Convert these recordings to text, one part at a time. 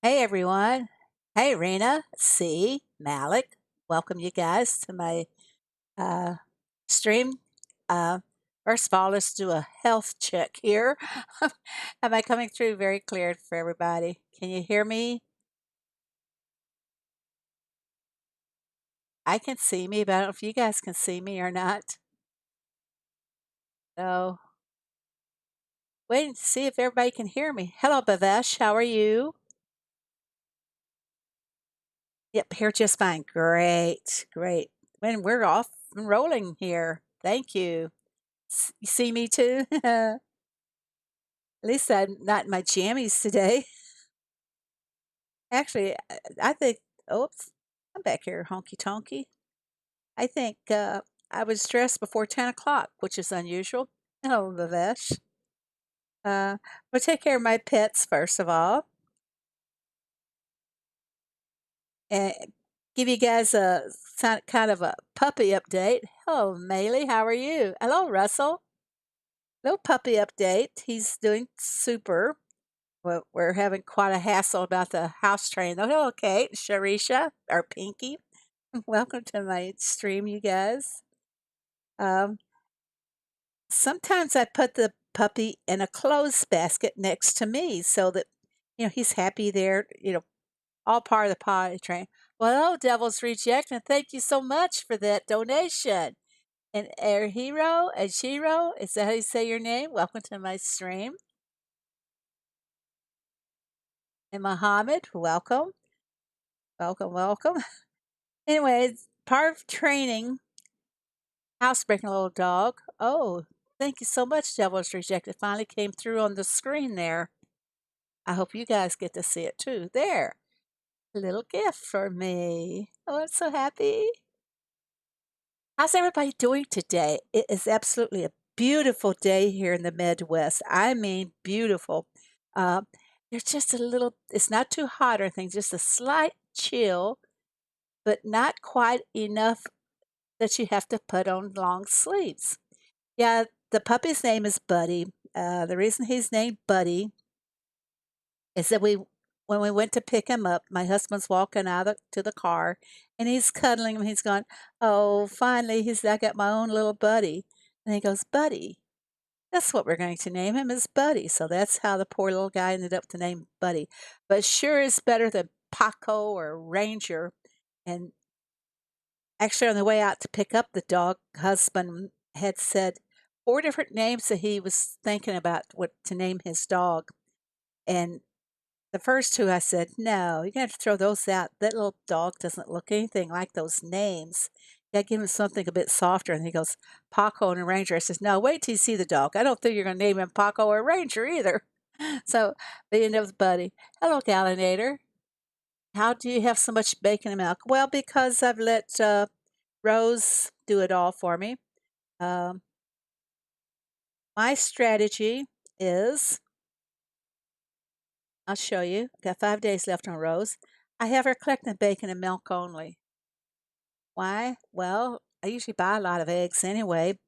Hey everyone. Hey Rena, C, Malik. Welcome you guys to my uh, stream. Uh, First of all, let's do a health check here. Am I coming through very clear for everybody? Can you hear me? I can see me, but I don't know if you guys can see me or not. So, waiting to see if everybody can hear me. Hello, Bavesh. How are you? Yep, here just fine. Great, great. When we're off and rolling here. Thank you. You see me too? At least I'm not in my jammies today. Actually, I think, oops, I'm back here, honky tonky. I think I was dressed before 10 o'clock, which is unusual. Hello, Vivesh. We'll take care of my pets first of all and give you guys a kind of a puppy update. Hello, Maylee. How are you? Hello, Russell. Little puppy update. He's doing super. We're having quite a hassle about the house train, though. Hello, Kate, Sharisha, or Pinky. Welcome to my stream, you guys. Um, Sometimes I put the puppy in a clothes basket next to me so that, he's happy there, all part of the potty train. Well, oh, Devil's Reject, and thank you so much for that donation. And Air Hero, Ashiro, is that how you say your name? Welcome to my stream. And Mohammed, welcome. Welcome, welcome. Anyways, part of training, housebreaking little dog. Oh, thank you so much, Devil's Rejected. Finally came through on the screen there. I hope you guys get to see it too. There, a little gift for me. Oh, I'm so happy. How's everybody doing today? It is absolutely a beautiful day here in the Midwest. I mean, beautiful. Uh, there's just a little, it's not too hot or anything, just a slight chill, but not quite enough that you have to put on long sleeves. Yeah, the puppy's name is Buddy. The reason he's named Buddy is that when we went to pick him up, my husband's walking out to the car, and he's cuddling him. He's going, "Oh, finally, I got my own little buddy." And he goes, "Buddy, that's what we're going to name him is Buddy." So that's how the poor little guy ended up to name Buddy. But sure is better than Paco or Ranger. And actually, on the way out to pick up the dog, husband had said 4 different names that he was thinking about what to name his dog, and the first 2 I said, "No, you're gonna have to throw those out. That little dog doesn't look anything like those names. You gotta give him something a bit softer." And he goes, "Paco and a Ranger." I says, "No, wait till you see the dog. I don't think you're gonna name him Paco or Ranger either." So, they end up with Buddy. "Hello, Gallinator. How do you have so much bacon and milk?" Well, because I've let, Rose do it all for me. Um, my strategy is I'll show you. Got 5 days left on Rose. I have her collecting bacon and milk only. Why? Well, I usually buy a lot of eggs anyway.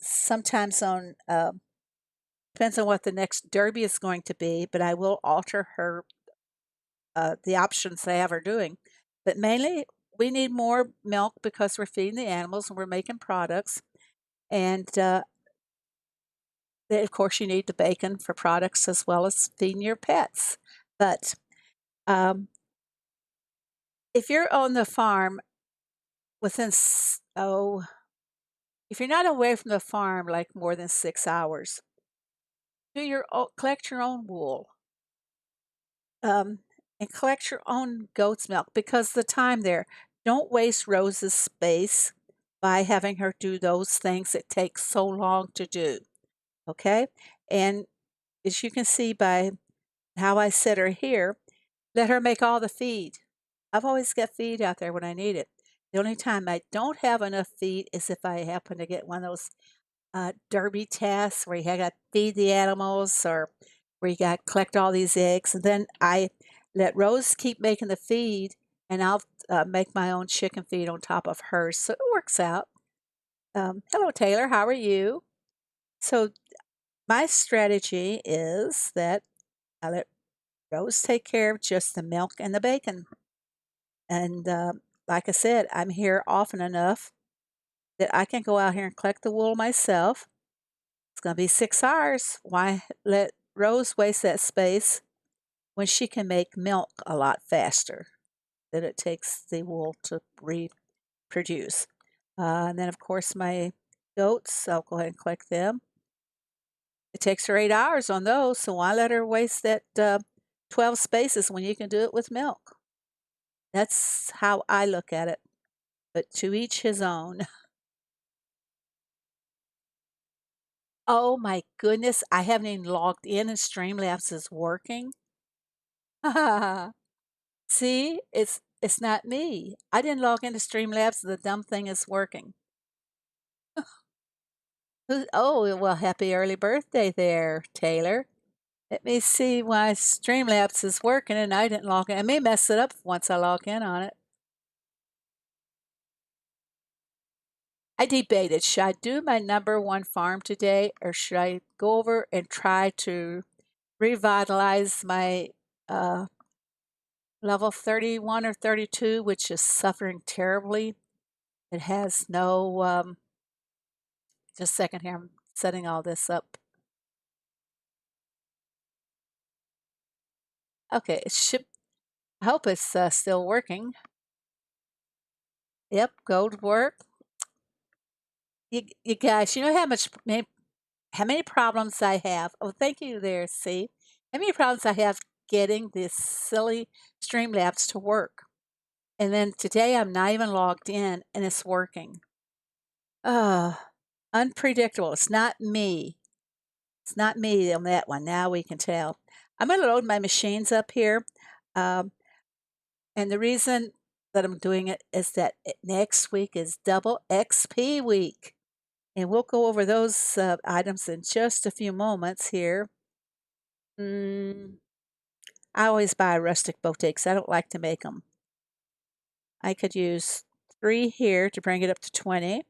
Sometimes depends on what the next derby is going to be, but I will alter her, the options they have her doing. But mainly, we need more milk because we're feeding the animals and we're making products. And then, of course, you need the bacon for products as well as feeding your pets. But um, if you're on the farm within, if you're not away from the farm like more than 6 hours, collect your own wool, um, and collect your own goat's milk because the time there. Don't waste Rose's space by having her do those things that take so long to do. Okay, and as you can see by how I set her here, let her make all the feed. I've always got feed out there when I need it. The only time I don't have enough feed is if I happen to get one of those derby tasks where you got to feed the animals or where you got to collect all these eggs. And then I let Rose keep making the feed and I'll make my own chicken feed on top of hers. So it works out. Hello, Taylor. How are you? So my strategy is that I let Rows take care of just the milk and the bacon. And like I said, I'm here often enough that I can go out here and collect the wool myself. It's going to be 6 hours. Why let Rose waste that space when she can make milk a lot faster than it takes the wool to reproduce? And then, of course, my goats, I'll go ahead and collect them. It takes her 8 hours on those, so why let her waste that 12 spaces when you can do it with milk? That's how I look at it, but to each his own. Oh my goodness, I haven't even logged in and Streamlabs is working. See, it's not me. I didn't log into Streamlabs, the dumb thing is working. Oh, well, happy early birthday there, Taylor. Let me see why Streamlabs is working and I didn't log in. I may mess it up once I log in on it. I debated, should I do my number one farm today or should I go over and try to revitalize my level 31 or 32, which is suffering terribly. It has no, just a second here, I'm setting all this up. Okay, it should, I hope it's still working. Yep, gold work. You guys, you know how many problems I have? Oh, thank you there, see? How many problems I have getting this silly Streamlabs to work? And then today I'm not even logged in and it's working. Unpredictable. It's not me. It's not me on that one. Now we can tell. I'm going to load my machines up here. Um, and the reason that I'm doing it is that next week is double XP week. And we'll go over those items in just a few moments here. I always buy rustic boutiques. I don't like to make them. I could use 3 here to bring it up to 20.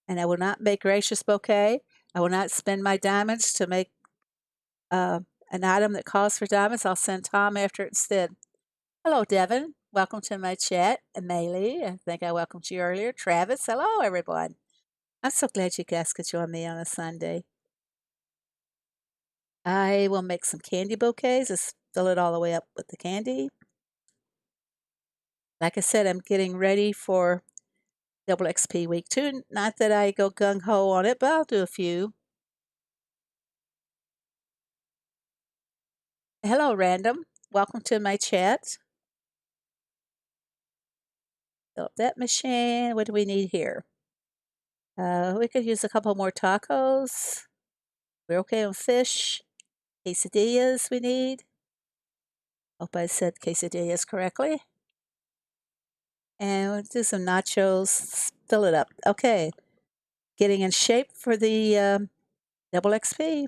And I will not make gracious bouquet. I will not spend my diamonds to make an item that calls for diamonds. I'll send Tom after it instead. Hello, Devin. Welcome to my chat. Amelie, I think I welcomed you earlier. Travis, hello, everyone. I'm so glad you guys could join me on a Sunday. I will make some candy bouquets. Just fill it all the way up with the candy. Like I said, I'm getting ready for double XP week 2. Not that I go gung ho on it, but I'll do a few. Hello, Random. Welcome to my chat. Fill up that machine. What do we need here? We could use a couple more tacos. We're okay on fish. Quesadillas we need. Hope I said quesadillas correctly. And we'll do some nachos. Fill it up. Okay. Getting in shape for the double XP.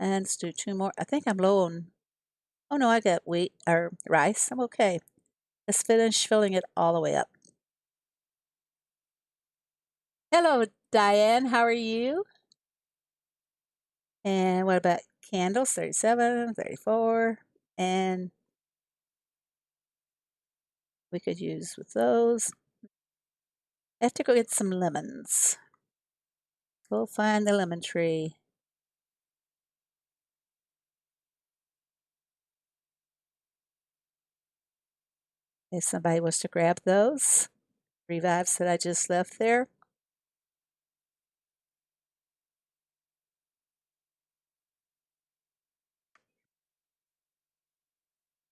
And let's do 2 more. I think I'm low on. Oh no, I got wheat or rice. I'm okay. Let's finish filling it all the way up. Hello, Diane. How are you? And what about candles? 37, 34. And we could use with those. I have to go get some lemons. Go find the lemon tree. If somebody was to grab those revives that I just left there.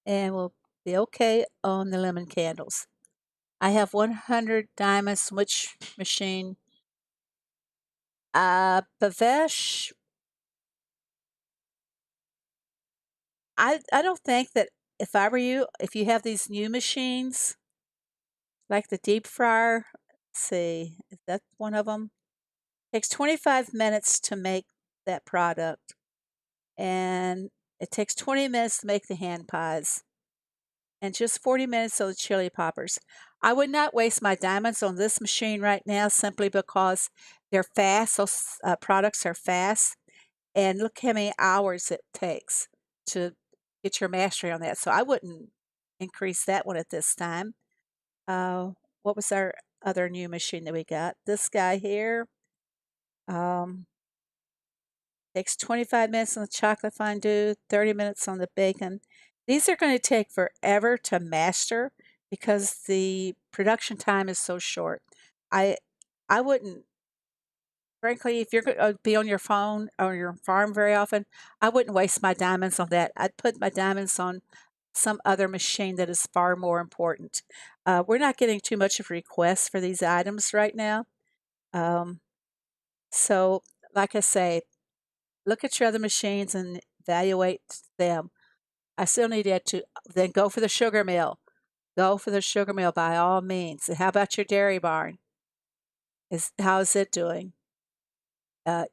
And we'll be okay on the lemon candles. I have 100 diamond switch machine. Bavesh, I don't think that if I were you, if you have these new machines, like the deep fryer, let's see, is that one of them? Takes 25 minutes to make that product. And it takes 20 minutes to make the hand pies. And just 40 minutes of the chili poppers. I would not waste my diamonds on this machine right now simply because they're fast. Those products are fast. and look how many hours it takes to get your mastery on that. So I wouldn't increase that one at this time. Uh, what was our other new machine that we got? This guy here. Um, Takes 25 minutes on the chocolate fondue, 30 minutes on the bacon. These are going to take forever to master because the production time is so short. I I wouldn't, frankly, if you're going to be on your phone or your farm very often, I wouldn't waste my diamonds on that. I'd put my diamonds on some other machine that is far more important. We're not getting too much of requests for these items right now. Um, so, like I say, look at your other machines and evaluate them. I still need to then go for the sugar mill. Go for the sugar mill by all means. And how about your dairy barn? How is it doing?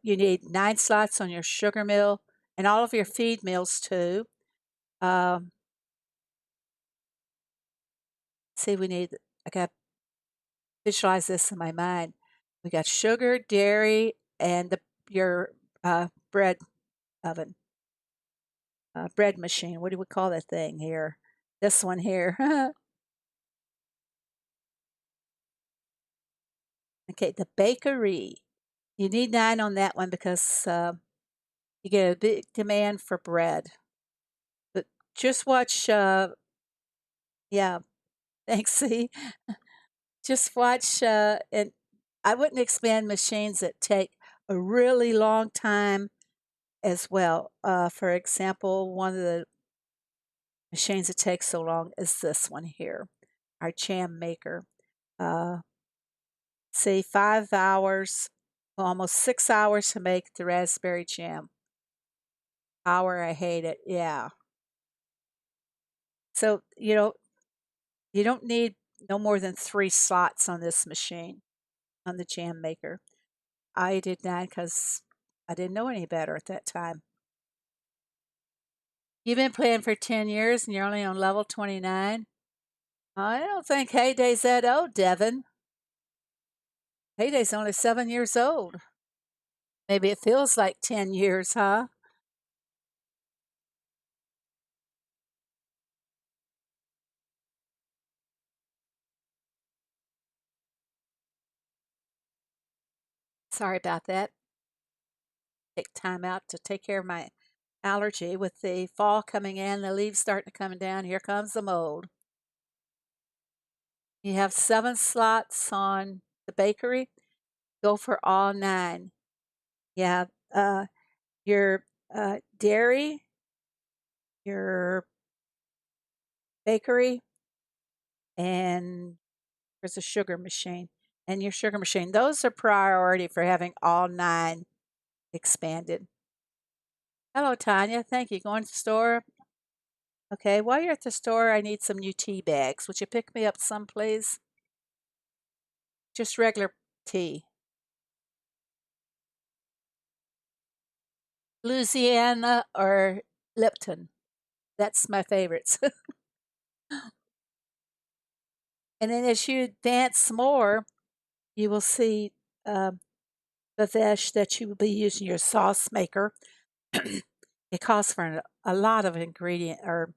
You need 9 slots on your sugar mill and all of your feed mills too. Um, see, I got to visualize this in my mind. We got sugar, dairy, and your bread oven, bread machine. What do we call that thing here? This one here. Okay, the bakery. You need 9 on that one because you get a big demand for bread. But just watch, yeah, thanks. See, just watch, and I wouldn't expand machines that take a really long time as well. For example, one of the machines that takes so long is this one here, our jam maker. Uh, See, 5 hours, well, almost 6 hours to make the raspberry jam. I hate it. Yeah. So, you don't need no more than 3 slots on this machine, on the jam maker. I did not because I didn't know any better at that time. You've been playing for 10 years and you're only on level 29? I don't think Heyday's that old, Devin. Heyday's only 7 years old. Maybe it feels like 10 years, huh? Sorry about that. Take time out to take care of my allergy. With the fall coming in, the leaves starting to come down, here comes the mold. You have 7 slots on the bakery. Go for all 9. Yeah, your dairy, your bakery, and there's a sugar machine. And your sugar machine, those are priority for having all 9 expanded. Hello, Tanya. Thank you. Going to the store? Okay, while you're at the store, I need some new tea bags. Would you pick me up some, please? Just regular tea. Louisiana or Lipton. That's my favorites. And then as you advance more, you will see the fish that you will be using your sauce maker. It calls for a lot of ingredient or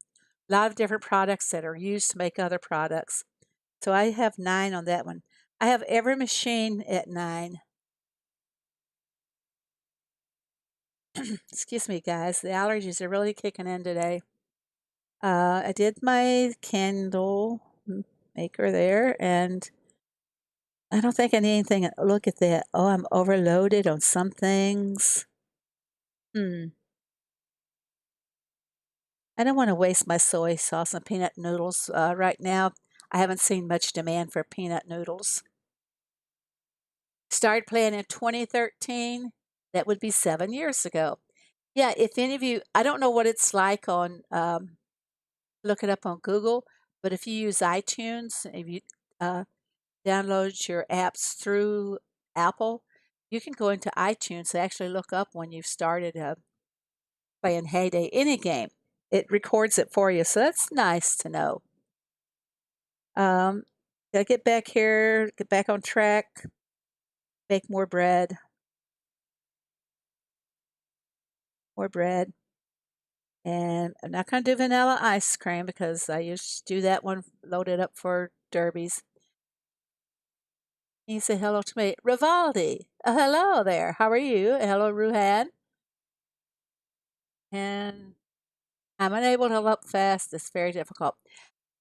a lot of different products that are used to make other products. So I have 9 on that one. I have every machine at 9. Excuse me, guys. The allergies are really kicking in today. I did my candle maker there, and I don't think I need anything. Look at that. Oh, I'm overloaded on some things. Hmm. I don't want to waste my soy sauce and peanut noodles. Right now, I haven't seen much demand for peanut noodles. Started playing in 2013. That would be 7 years ago. Yeah, if any of you, I don't know what it's like on, look it up on Google, but if you use iTunes, if you uh, download your apps through Apple, you can go into iTunes and actually look up when you've started playing Heyday, any game. It records it for you, so that's nice to know. Um, Gotta get back here, get back on track, make more bread. More bread. And I'm not going to do vanilla ice cream because I used to do that one loaded up for derbies. You say hello to me. Rivaldi. Hello there. How are you? Hello, Ruhan. And I'm unable to look fast. It's very difficult.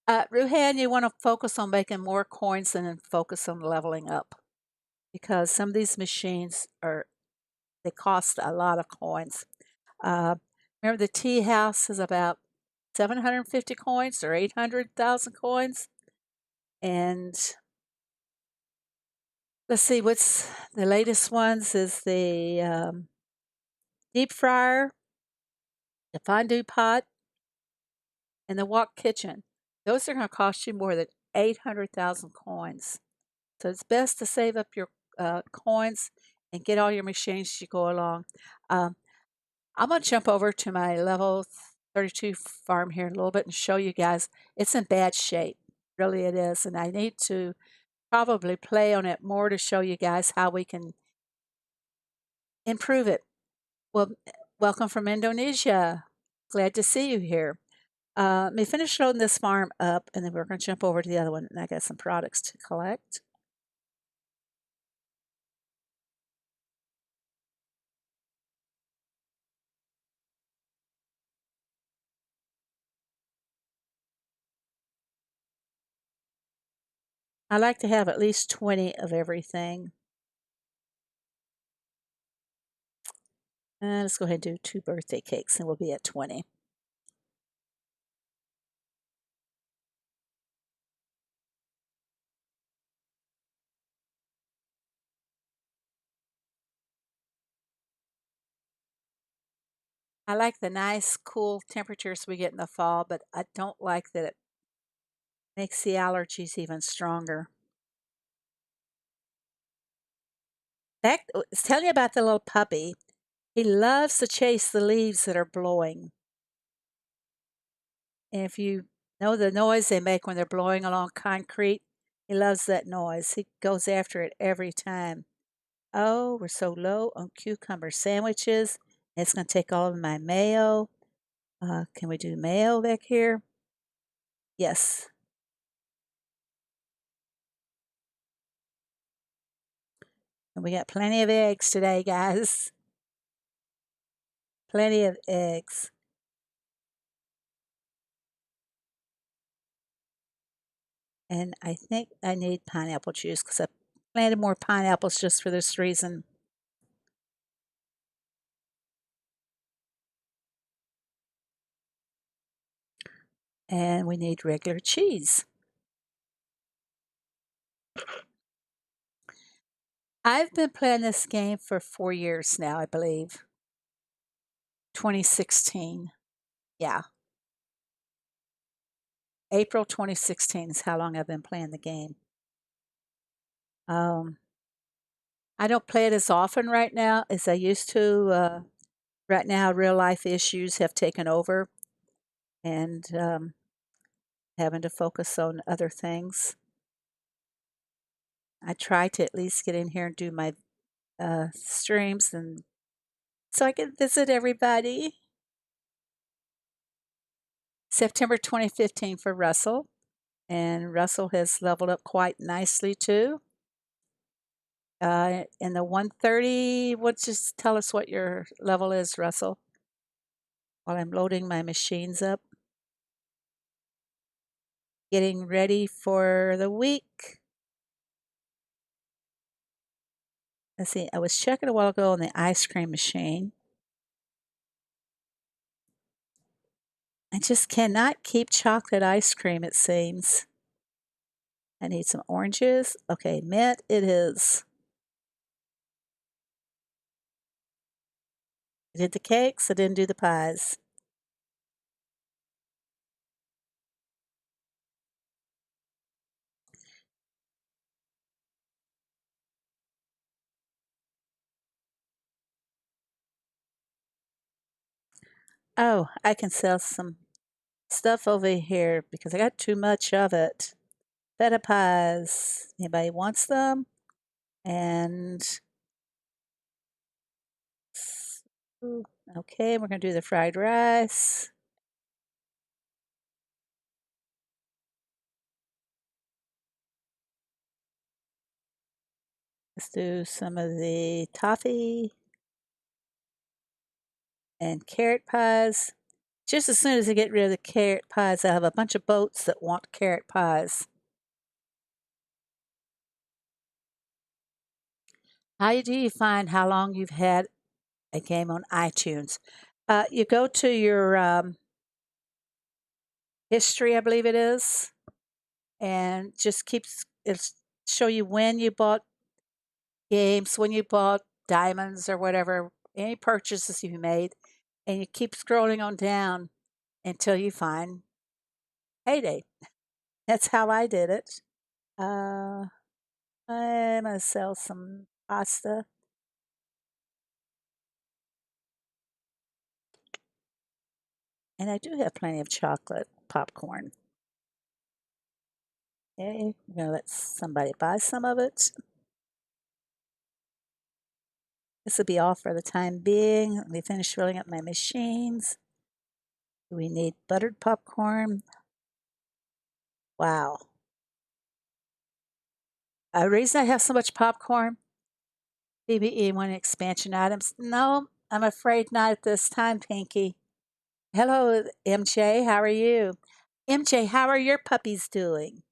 Ruhan, you want to focus on making more coins and then focus on leveling up because some of these machines they cost a lot of coins. Uh, Remember, the tea house is about 750 coins or 800,000 coins. And let's see, what's the latest ones is the deep fryer, the fondue pot, and the wok kitchen. Those are going to cost you more than 800,000 coins. So it's best to save up your coins and get all your machines as you go along. Um, I'm going to jump over to my level 32 farm here in a little bit and show you guys. It's in bad shape. Really, it is. And I need to probably play on it more to show you guys how we can improve it. Well, welcome from Indonesia. Glad to see you here. Let me finish loading this farm up, and then we're going to jump over to the other one, and I got some products to collect. I like to have at least 20 of everything. Let's go ahead and do 2 birthday cakes, and we'll be at 20. I like the nice, cool temperatures we get in the fall, but I don't like that it makes the allergies even stronger. In fact, it's telling you about the little puppy. He loves to chase the leaves that are blowing. And if you know the noise they make when they're blowing along concrete, he loves that noise. He goes after it every time. Oh, we're so low on cucumber sandwiches. It's going to take all of my mayo. Can we do mayo back here? Yes. And we got plenty of eggs today, guys. Plenty of eggs. And I think I need pineapple juice because I planted more pineapples just for this reason. And we need regular cheese. I've been playing this game for 4 years now, I believe. 2016. Yeah. April 2016 is how long I've been playing the game. Um, I don't play it as often right now as I used to. Right now, real life issues have taken over and having to focus on other things. I try to at least get in here and do my streams and so I can visit everybody. September 2015 for Russell. And Russell has leveled up quite nicely too. In the 130, just tell us what your level is, Russell, while I'm loading my machines up. Getting ready for the week. Let's see, I was checking a while ago on the ice cream machine. I just cannot keep chocolate ice cream, it seems. I need some oranges. Okay, mint it is. I did the cakes, I didn't do the pies. Oh, I can sell some stuff over here because I got too much of it. Feta pies. Anybody wants them? And Okay, we're going to do the fried rice. Let's do some of the toffee and carrot pies. Just as soon as I get rid of the carrot pies, I have a bunch of boats that want carrot pies. How do you find how long you've had a game on iTunes? You go to your history, I believe it is, and just keeps it'll show you when you bought games, when you bought diamonds or whatever, any purchases you made, and you keep scrolling on down until you find payday. That's how I did it. I'm gonna sell some pasta, and I do have plenty of chocolate popcorn. Okay, I'm gonna let somebody buy some of it. This will be all for the time being. Let me finish filling up my machines. We need buttered popcorn. Wow. The reason I have so much popcorn, PBE1 expansion items. No, I'm afraid not at this time, Pinky. Hello, MJ. How are you? MJ, how are your puppies doing?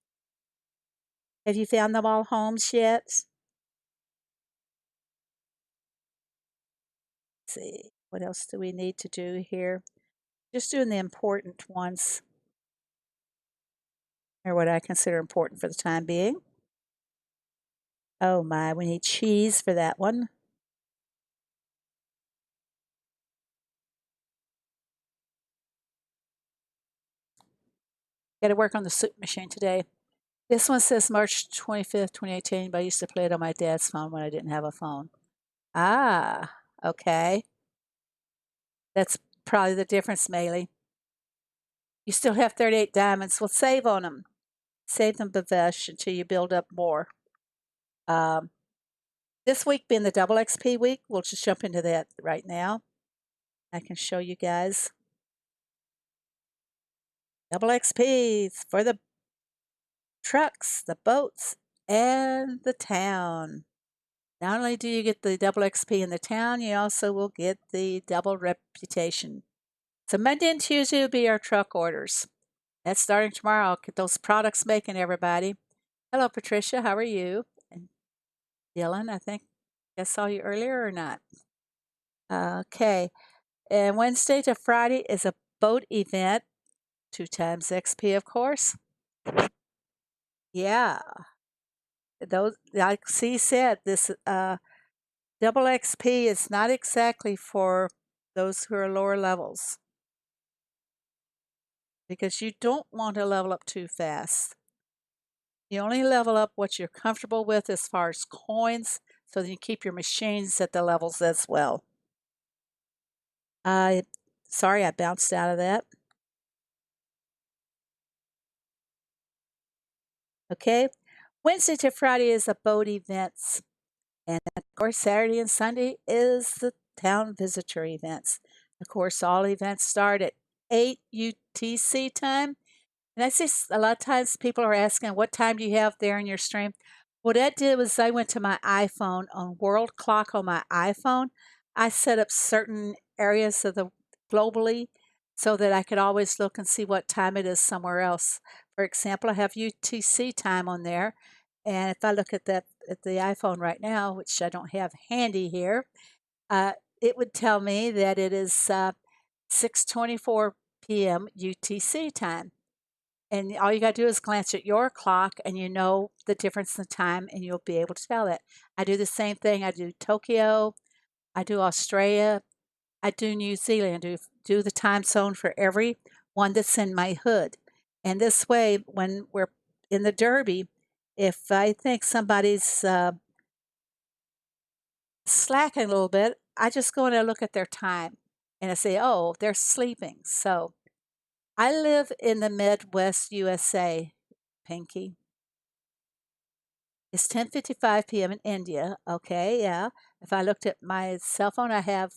Have you found them all homes yet? Let's see. What else do we need to do here? Just doing the important ones, or what I consider important for the time being. Oh my, we need cheese for that one. Got to work on the soup machine today. This one says March 25th, 2018, but I used to play it on my dad's phone when I didn't have a phone. Ah, okay. That's probably the difference, Maylee. You still have 38 diamonds. Well, save on them. Save them, Bavesh, until you build up more. Um, this week being the double XP week, we'll just jump into that right now. I can show you guys. Double XPs for the trucks, the boats, and the town. Not only do you get the double XP in the town, you also will get the double reputation. So Monday and Tuesday will be our truck orders. That's starting tomorrow. I'll get those products making, everybody. Hello, Patricia. How are you? And Dylan, I think I saw you earlier or not. Okay. And Wednesday to Friday is a boat event, 2 times XP, of course. Yeah. Those, like C said, this double XP is not exactly for those who are lower levels because you don't want to level up too fast. You only level up what you're comfortable with as far as coins so that you keep your machines at the levels as well. Sorry, I bounced out of that. Okay. Wednesday to Friday is the boat events. And of course, Saturday and Sunday is the town visitor events. Of course, all events start at 8 UTC time. And I see a lot of times people are asking, what time do you have there in your stream? What I did was I went to my iPhone on World Clock on my iPhone. I set up certain areas of the globally so that I could always look and see what time it is somewhere else. For example, I have UTC time on there. And if I look at that at the iPhone right now, which I don't have handy here, uh, it would tell me that it is 6:24 p.m. UTC time. And all you got to do is glance at your clock and you know the difference in time and you'll be able to tell it. I do the same thing. I do Tokyo, I do Australia, I do New Zealand, do the time zone for every one that's in my hood. And this way, when we're in the Derby, if I think somebody's slacking a little bit, I just go and I look at their time and I say, oh, they're sleeping. So I live in the Midwest USA, Pinky. It's 10:55 p.m. in India. Okay, yeah. If I looked at my cell phone, I have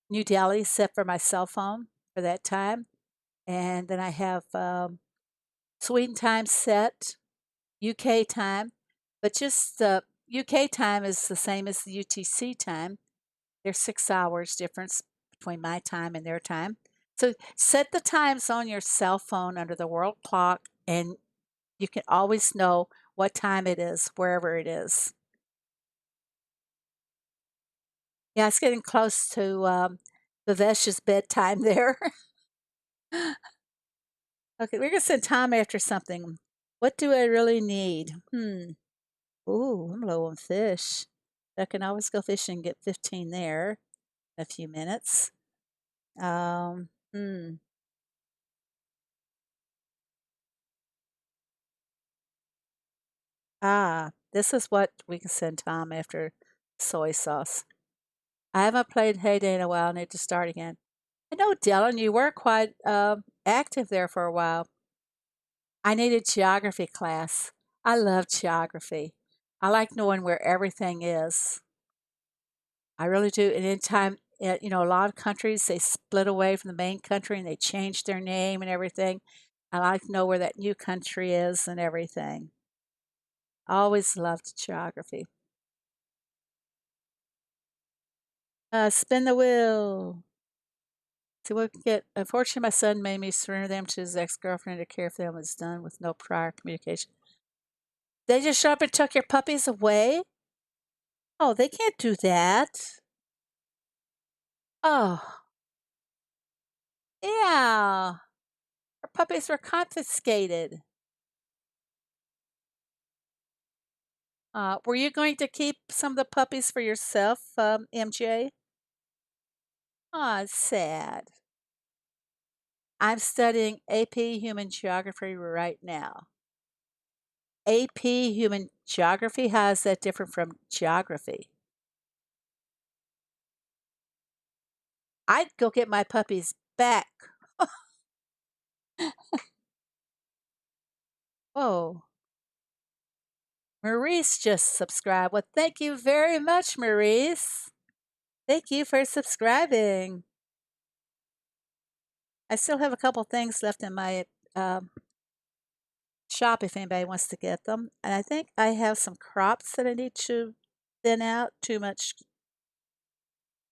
New Delhi set for my cell phone for that time. And then I have Sweden time set, UK time, but just the UK time is the same as the UTC time. There's 6 hours difference between my time and their time. So set the times on your cell phone under the world clock, and you can always know what time it is wherever it is. Yeah, it's getting close to Bhavesh's bedtime there. Okay, we're gonna send Tom after something. What do I really need? Ooh, I'm low on fish. I can always go fishing and get 15 there in a few minutes. Um, hmm. This is what we can send Tom after soy sauce. I haven't played Heyday in a while. I need to start again. I know, Dylan, you were quite active there for a while. I needed geography class. I love geography. I like knowing where everything is. I really do. And anytime, a lot of countries, they split away from the main country and they change their name and everything. I like to know where that new country is and everything. I always loved geography. Spin the wheel. See what we can get. Unfortunately, my son made me surrender them to his ex-girlfriend to care if them was done with no prior communication. They just showed up and took your puppies away? Oh, they can't do that. Oh, yeah. Our puppies were confiscated. Were you going to keep some of the puppies for yourself, MJ? Oh, it's sad. I'm studying AP Human Geography right now. AP Human Geography? How is that different from geography? I'd go get my puppies back. Oh, Maurice just subscribed. Well, thank you very much, Maurice. Thank you for subscribing. I still have a couple things left in my um, shop if anybody wants to get them. And I think I have some crops that I need to thin out. Too much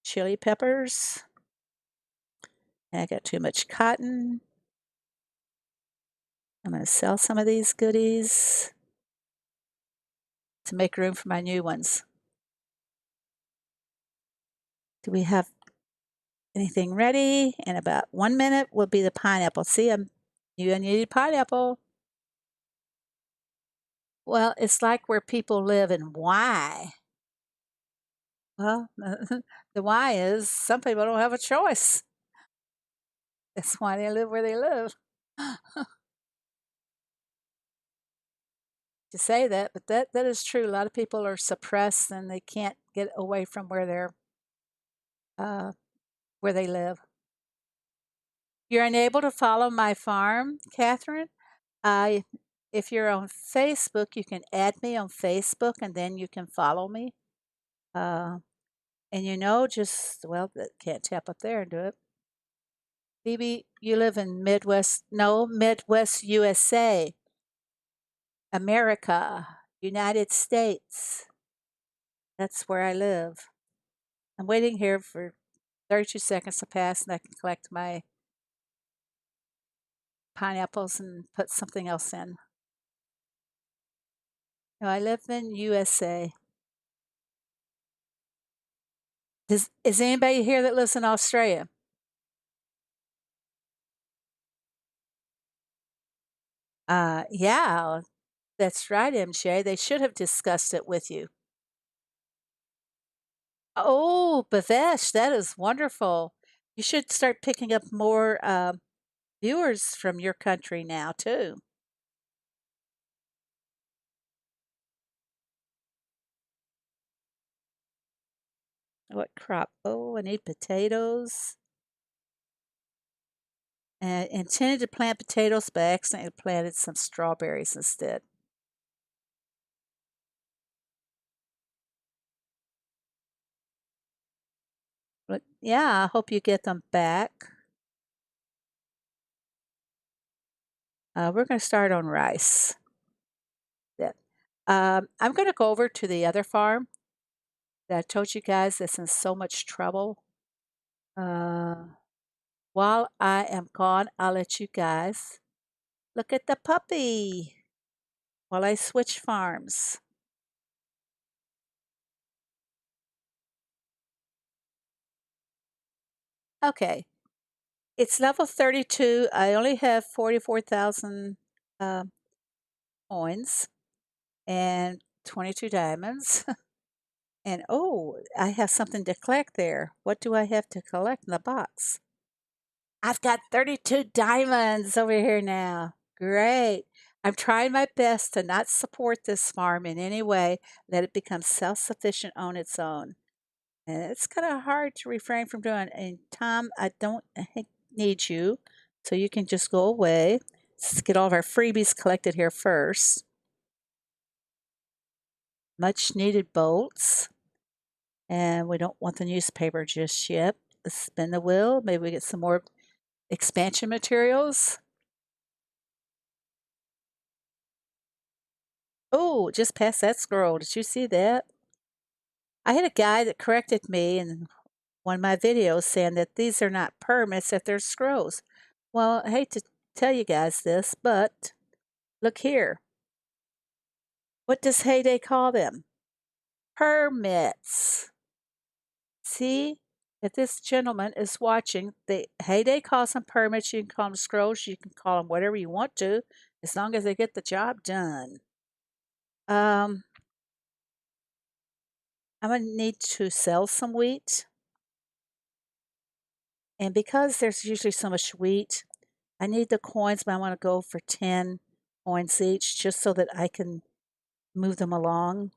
chili peppers. And I got too much cotton. I'm going to sell some of these goodies to make room for my new ones. Do we have anything ready? In about 1 minute will be the pineapple. See, you need pineapple. Well, it's like where people live and why. Well, the why is some people don't have a choice. That's why they live where they live. To say that, but that is true. A lot of people are suppressed and they can't get away from uh, where they live. You're unable to follow my farm, Catherine. I, if you're on Facebook, you can add me on Facebook and then you can follow me. Uh, and just can't tap up there and do it. Phoebe, you live in Midwest USA, America, United States. That's where I live. I'm waiting here for 32 seconds to pass and I can collect my pineapples and put something else in. No, I live in USA. Is anybody here that lives in Australia? Yeah, that's right, MJ. They should have discussed it with you. Oh, Bavesh, that is wonderful. You should start picking up more viewers from your country now, too. What crop? Oh, I need potatoes. And intended to plant potatoes, but accidentally planted some strawberries instead. But yeah, I hope you get them back. We're going to start on rice. Yeah. I'm going to go over to the other farm that I told you guys that's in so much trouble. Uh, while I am gone, I'll let you guys look at the puppy while I switch farms. Okay, it's level 32. I only have 44,000 um coins and 22 diamonds. And oh, I have something to collect there. What do I have to collect in the box? I've got 32 diamonds over here now. Great. I'm trying my best to not support this farm in any way, let it become self sufficient on its own. And it's kind of hard to refrain from doing. And Tom, I don't need you, so you can just go away. Let's get all of our freebies collected here first. Much needed bolts. And we don't want the newspaper just yet. Let's spin the wheel. Maybe we get some more expansion materials. Oh, just past that scroll. Did you see that? I had a guy that corrected me in one of my videos saying that these are not permits, that they're scrolls. Well, I hate to tell you guys this, but look here. What does Heyday call them? Permits. See, if this gentleman is watching, the Heyday calls them permits. You can call them scrolls. You can call them whatever you want to, as long as they get the job done. Um, I'm going to need to sell some wheat. And because there's usually so much wheat, I need the coins, but I want to go for 10 coins each just so that I can move them along.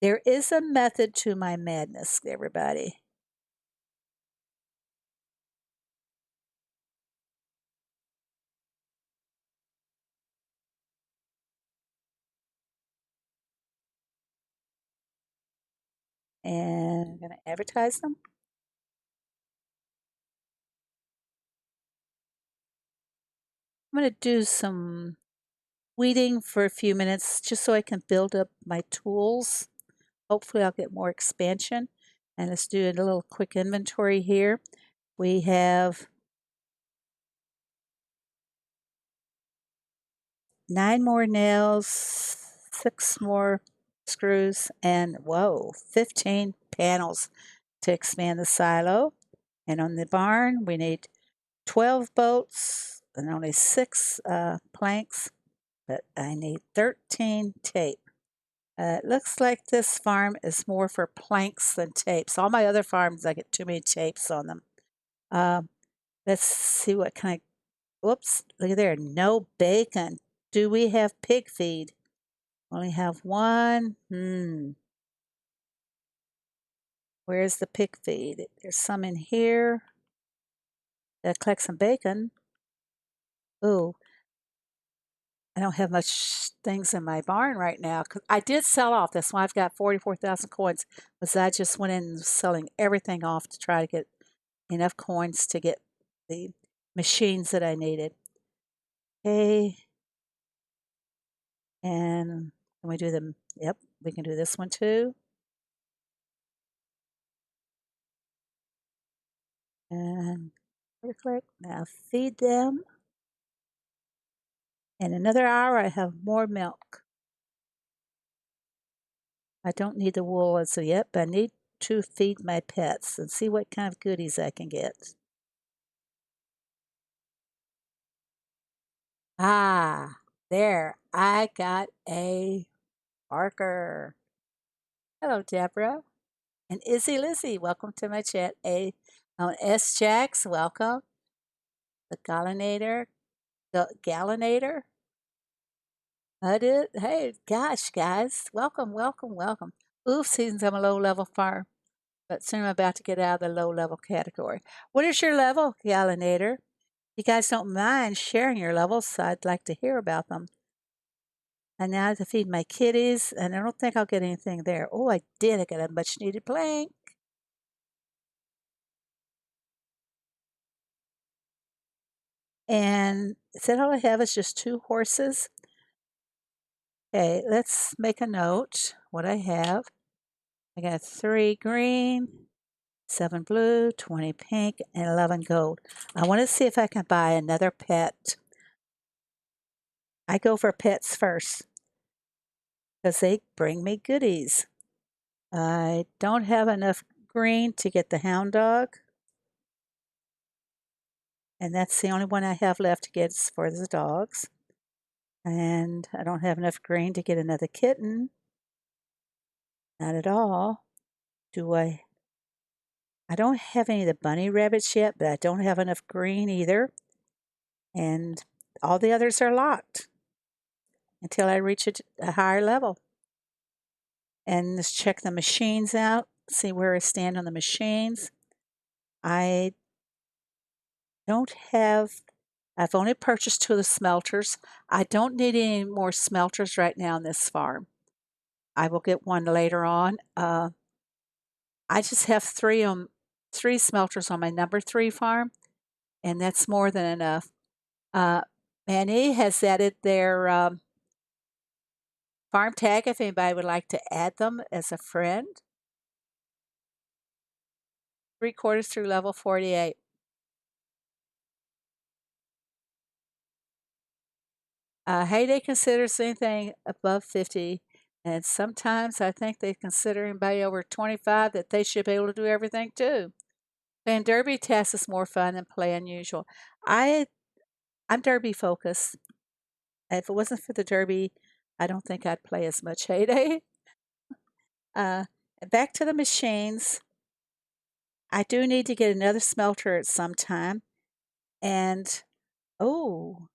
There is a method to my madness, everybody. And I'm going to advertise them. I'm going to do some weeding for a few minutes just so I can build up my tools. Hopefully I'll get more expansion. And let's do a little quick inventory here. We have 9 more nails, 6 more screws, and whoa, 15 panels to expand the silo. And on the barn, we need 12 bolts and only 6 planks, but I need 13 tape. It looks like this farm is more for planks than tapes. All my other farms, I get too many tapes on them. Um, let's see what kind of, whoops, look at there, no bacon. Do we have pig feed? Only have one. Where's the pig feed? There's some in here. That collect some bacon. Ooh, I don't have much things in my barn right now. 'Cause I did sell off. That's why I've got 44,000 coins. Was I just went in selling everything off to try to get enough coins to get the machines that I needed. Okay, and can we do them? Yep, we can do this one too. And click. Now feed them. In another hour, I have more milk. I don't need the wool as of yet, but I need to feed my pets and see what kind of goodies I can get. Ah, there. I got a Barker. Hello, Deborah. And Izzy Lizzy, welcome to my chat. S. Jax, welcome. The Gallinator. I did. Hey, gosh, guys, welcome, welcome, welcome. Oof, seems I'm a low level farm, but soon I'm about to get out of the low level category. What is your level, Gallinator? You guys don't mind sharing your levels, so I'd like to hear about them. And now I have to feed my kitties, and I don't think I'll get anything there. Oh, I did. I got a much needed plank. And is that all I have is just 2 horses? Okay, let's make a note what I have. I got 3 green, 7 blue, 20 pink, and 11 gold. I want to see if I can buy another pet. I go for pets first because they bring me goodies. I don't have enough green to get the hound dog, and that's the only one I have left to get is for the dogs. And I don't have enough green to get another kitten. Not at all. Do I? I don't have any of the bunny rabbits yet, but I don't have enough green either. And all the others are locked until I reach a higher level. And let's check the machines out, see where I stand on the machines. I don't have, I've only purchased 2 of the smelters. I don't need any more smelters right now on this farm. I will get one later on. I just have 3 smelters on my number 3 farm, and that's more than enough. Uh, Manny has added their farm tag if anybody would like to add them as a friend. 3/4 through level 48. Heyday considers anything above 50, and sometimes I think they consider anybody over 25 that they should be able to do everything too. Playing derby tasks is more fun than playing usual. I I'm derby focused. If it wasn't for the derby, I don't think I'd play as much Heyday. Uh, Back to the machines. I do need to get another smelter at some time, and oh,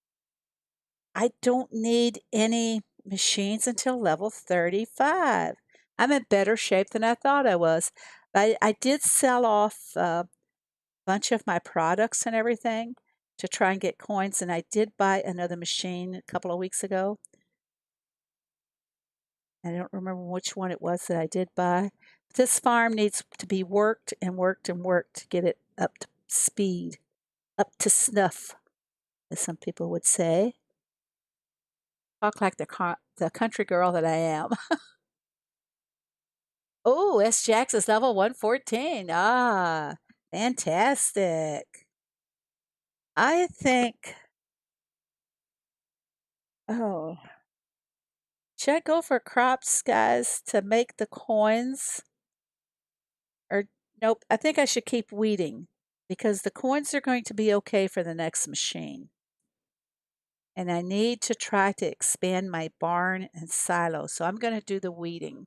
I don't need any machines until level 35. I'm in better shape than I thought I was. I did sell off a bunch of my products and everything to try and get coins, and I did buy another machine a couple of weeks ago. I don't remember which one it was that I did buy. This farm needs to be worked and worked and worked to get it up to speed, up to snuff, as some people would say. Talk like the country girl that I am. Oh, S. Jax is level 114. Ah, fantastic. I think, oh, should I go for crops, guys, to make the coins? Or, nope, I think I should keep weeding because the coins are going to be okay for the next machine. And I need to try to expand my barn and silo, so I'm going to do the weeding.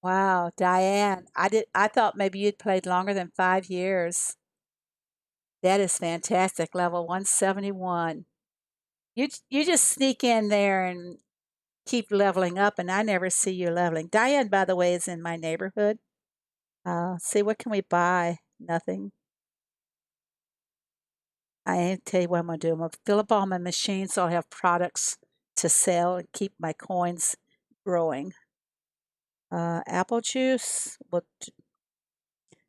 Wow, Diane, I thought maybe you'd played longer than 5 years. That is fantastic, level 171. You just sneak in there and keep leveling up, and I never see you leveling. Diane, by the way, is in my neighborhood. See, what can we buy? Nothing. I tell you what I'm gonna do. I'm gonna fill up all my machines so I'll have products to sell and keep my coins growing. Apple juice.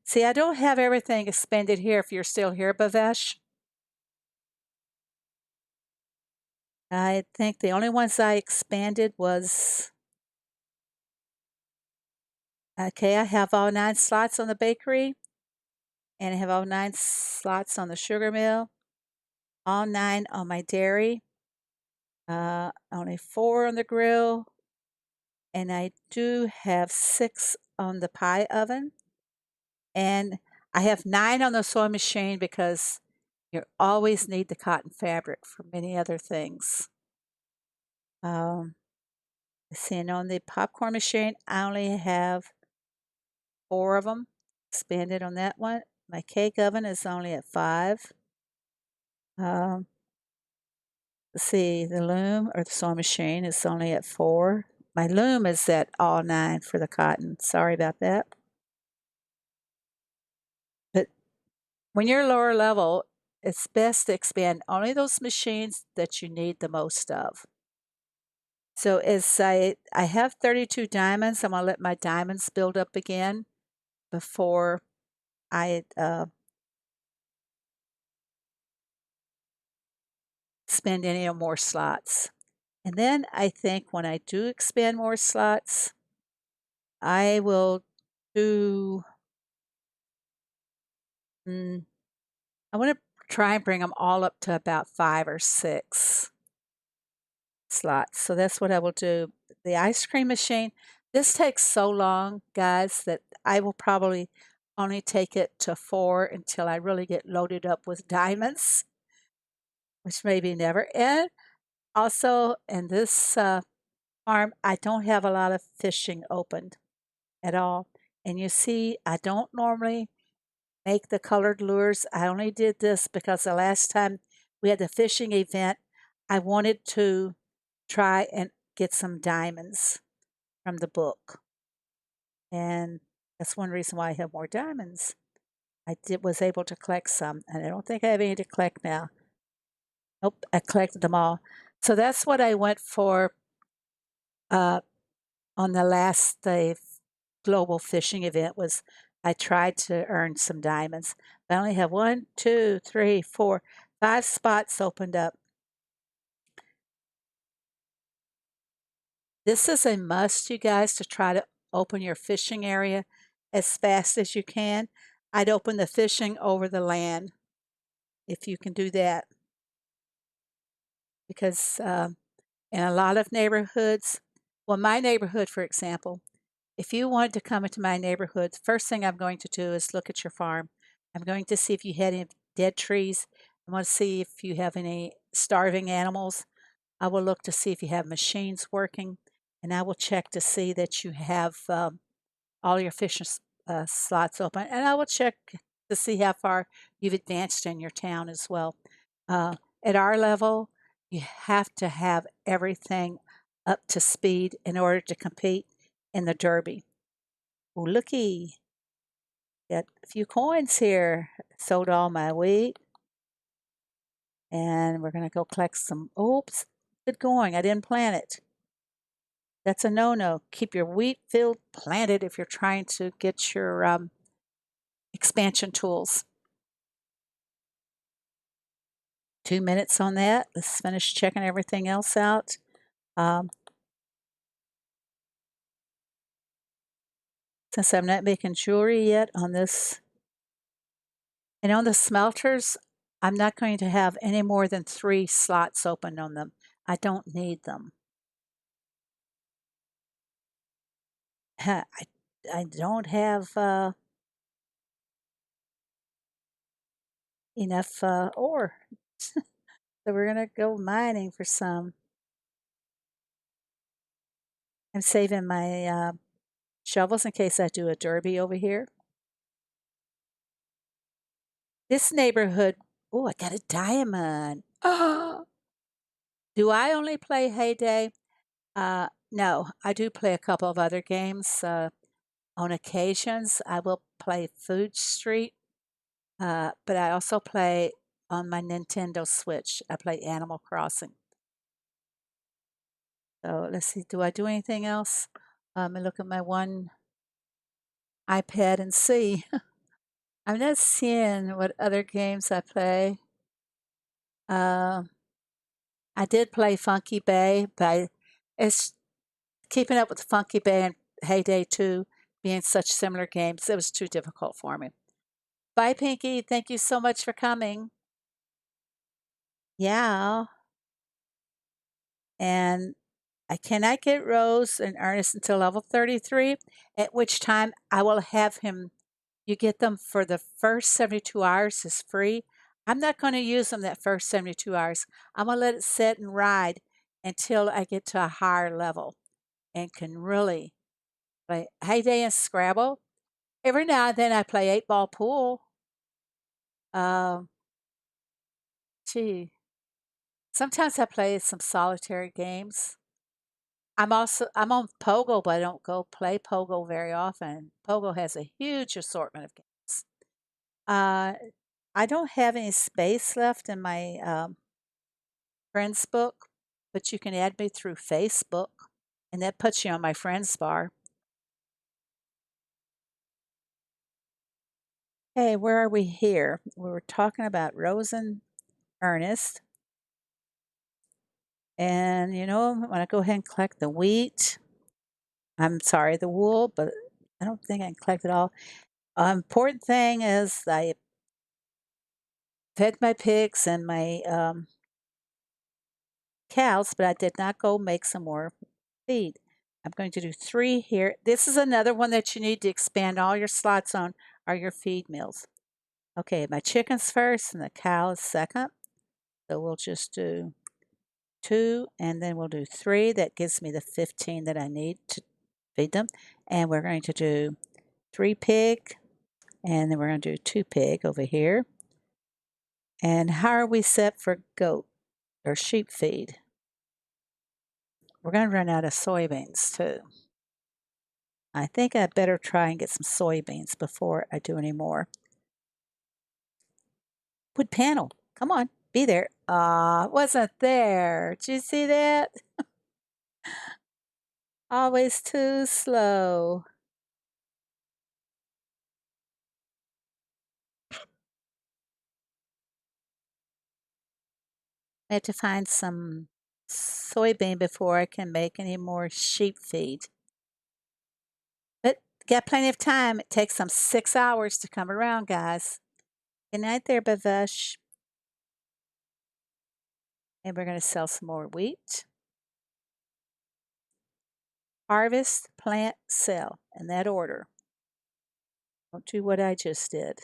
See, I don't have everything expended here if you're still here, Bavesh. I think the only ones I expanded was okay, I have all 9 slots on the bakery, and I have all 9 slots on the sugar mill, all 9 on my dairy, only 4 on the grill, and I do have 6 on the pie oven, and I have 9 on the sewing machine because you always need the cotton fabric for many other things. Um, let's see, and on the popcorn machine, I only have 4 of them expanded on that one. My cake oven is only at 5. Um, let's see, the loom or the sewing machine is only at 4. My loom is at all 9 for the cotton. Sorry about that. But When you're lower level, it's best to expand only those machines that you need the most of. So as I have 32 diamonds, I'm gonna let my diamonds build up again before I spend any more slots. And then I think when I do expand more slots, I will do, mm, I want to try and bring them all up to about 5 or 6 slots. So that's what I will do. The ice cream machine, this takes so long, guys, that I will probably only take it to 4 until I really get loaded up with diamonds, which maybe never. And also in this farm, I don't have a lot of fishing opened at all. And you see, I don't normally make the colored lures. I only did this because the last time we had the fishing event, I wanted to try and get some diamonds from the book. And that's one reason why I have more diamonds. Was able to collect some, and I don't think I have any to collect now. Nope, I collected them all. So that's what I went for uh, on the last global fishing event was I tried to earn some diamonds. I only have 1, 2, 3, 4, 5 spots opened up. This is a must, you guys, to try to open your fishing area as fast as you can. I'd open the fishing over the land if you can do that because in a lot of neighborhoods, well, my neighborhood, for example, if you wanted to come into my neighborhood, the first thing I'm going to do is look at your farm. I'm going to see if you had any dead trees. I want to see if you have any starving animals. I will look to see if you have machines working, and I will check to see that you have all your fishing slots open, and I will check to see how far you've advanced in your town as well. Uh, at our level, you have to have everything up to speed in order to compete in the Derby. Oh, looky, got a few coins here. Sold all my wheat, and we're going to go collect some. Oops, good going. I didn't plant it. That's a no-no. Keep your wheat field planted if you're trying to get your expansion tools. 2 minutes on that. Let's finish checking everything else out. Um, since I'm not making jewelry yet on this, and on the smelters, I'm not going to have any more than 3 slots open on them. I don't need them. I, I don't have enough ore. So we're going to go mining for some. I'm saving my shovels in case I do a derby over here. This neighborhood, oh, I got a diamond. Oh, do I only play Heyday? No, I do play a couple of other games. On occasions, I will play Food Street, but I also play on my Nintendo Switch. I play Animal Crossing. So let's see, do I do anything else? Let me look at my one iPad and see. I'm not seeing what other games I play. Uh, I did play Funky Bay, but it's keeping up with Funky Bay and Heyday 2 being such similar games. It was too difficult for me. Bye, Pinky. Thank you so much for coming. Yeah. And I cannot get Rose and Ernest until level 33, at which time I will have him. You get them for the first 72 hours is free. I'm not going to use them that first 72 hours. I'm going to let it sit and ride until I get to a higher level and can really play Heyday and Scrabble. Every now and then I play 8-ball pool. Um, gee, sometimes I play some solitary games. I'm on Pogo, but I don't go play Pogo very often. Pogo has a huge assortment of games. Uh, I don't have any space left in my friends book, but you can add me through Facebook, and that puts you on my friends bar. Hey, where are we here? We were talking about Rose and Ernest. And I'm gonna go ahead and collect the wheat. I'm sorry, the wool, but I don't think I can collect it all. Important thing is I fed my pigs and my cows, but I did not go make some more feed. I'm going to do 3 here. This is another one that you need to expand all your slots on are your feed meals. Okay, my chickens first and the cows second. So we'll just do 2 and then we'll do 3. That gives me the 15 that I need to feed them. And we're going to do 3 pig and then we're going to do 2 pig over here. And how are we set for goat or sheep feed? We're going to run out of soybeans too. I think I better try and get some soybeans before I do any more. Wood panel, come on, be there. Wasn't there. Did you see that? Always too slow. I have to find some soybean before I can make any more sheep feed. But got plenty of time. It takes them 6 hours to come around, guys. Good night there, Bavesh. And we're going to sell some more wheat. Harvest, plant, sell in that order. Don't do what I just did.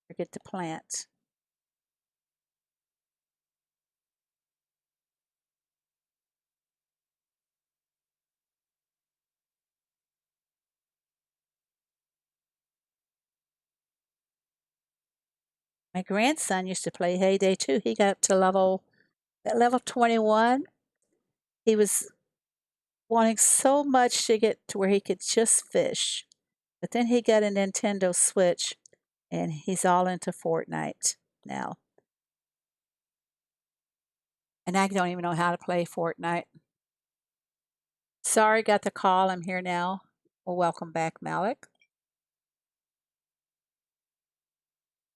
Forget to plant. My grandson used to play Heyday too. He got up to level 21. He was wanting so much to get to where he could just fish. But then he got a Nintendo Switch and he's all into Fortnite now. And I don't even know how to play Fortnite. Sorry, got the call. I'm here now. Well, welcome back, Malik.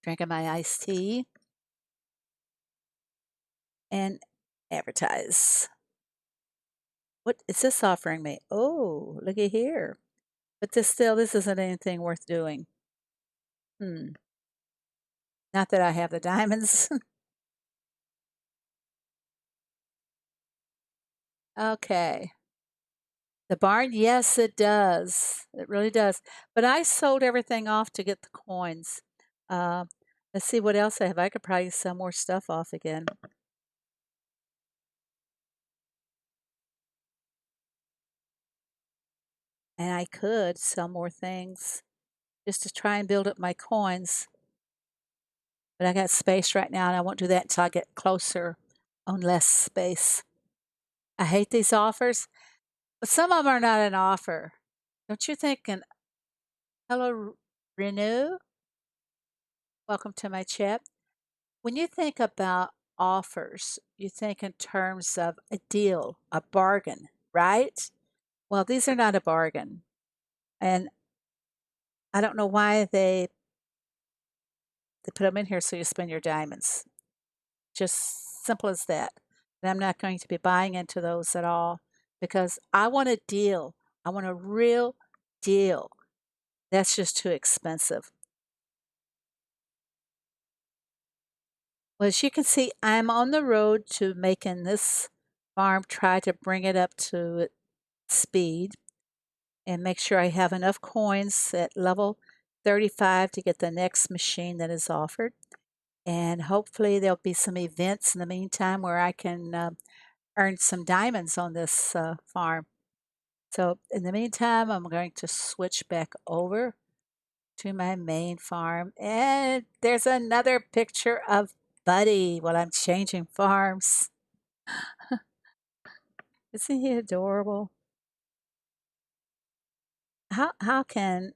Drinking my iced tea and advertise. What is this offering me? Oh, looky here. But this isn't anything worth doing. Hmm. Not that I have the diamonds. Okay. The barn, yes, it does. It really does. But I sold everything off to get the coins. Uh, let's see what else I have. I could probably sell more stuff off again. And I could sell more things just to try and build up my coins. But I got space right now, and I won't do that until I get closer on less space. I hate these offers, but some of them are not an offer. Don't you think? And hello, Renew. Welcome to my chat. When you think about offers, you think in terms of a deal, a bargain, right? Well, these are not a bargain. And I don't know why they put them in here so you spend your diamonds. Just simple as that. And I'm not going to be buying into those at all because I want a deal. I want a real deal. That's just too expensive. Well, as you can see, I'm on the road to making this farm try to bring it up to speed and make sure I have enough coins at level 35 to get the next machine that is offered. And hopefully, there'll be some events in the meantime where I can earn some diamonds on this farm. So, in the meantime, I'm going to switch back over to my main farm. And there's another picture of Buddy while I'm changing farms. Isn't he adorable? How can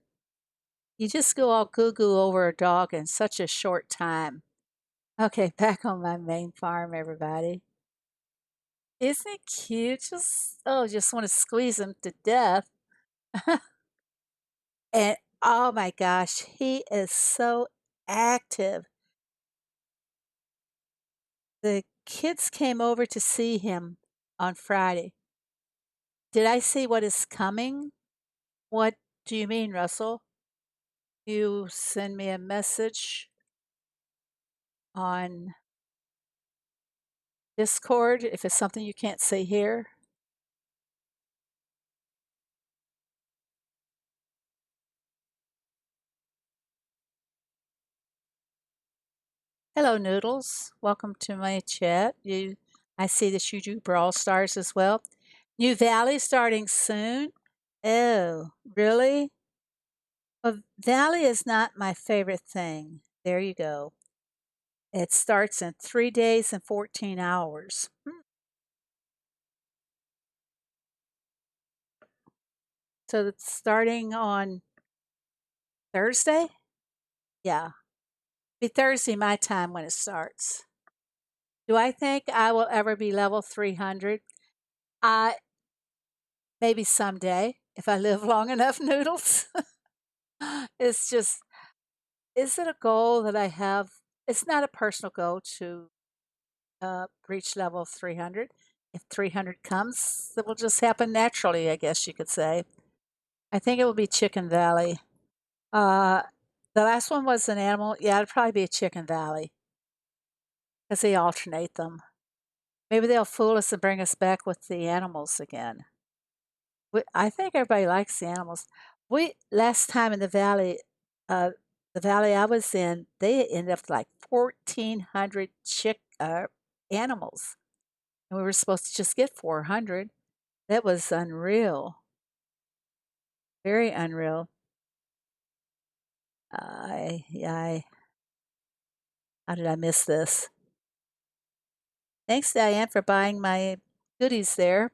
You just go all goo goo over a dog in such a short time. Okay, back on my main farm, everybody. Isn't it cute? Just want to squeeze him to death. And oh my gosh, he is so active. The kids came over to see him on Friday. Did I see what is coming? What do you mean, Russell? You send me a message on Discord if it's something you can't see here. Hello, Noodles. Welcome to my chat. I see that you do Brawl Stars as well. New Valley starting soon. Oh, really? Well, Valley is not my favorite thing. There you go. It starts in 3 days and 14 hours. So it's starting on Thursday? Yeah. Be Thursday my time when it starts. Do I think I will ever be level 300? I maybe someday if I live long enough, Noodles. It's just, is it a goal that I have? It's not a personal goal to reach level 300. If 300 comes, it will just happen naturally, I guess you could say. I think it will be Chicken Valley. Uh, the last one was an animal. Yeah, it'd probably be a Chicken Valley because they alternate them. Maybe they'll fool us and bring us back with the animals again. I think everybody likes the animals. We last time in uh, the valley I was in, they ended up with like 1,400 animals, and we were supposed to just get 400. That was unreal, very unreal. I how did I miss this? Thanks, Diane, for buying my goodies there.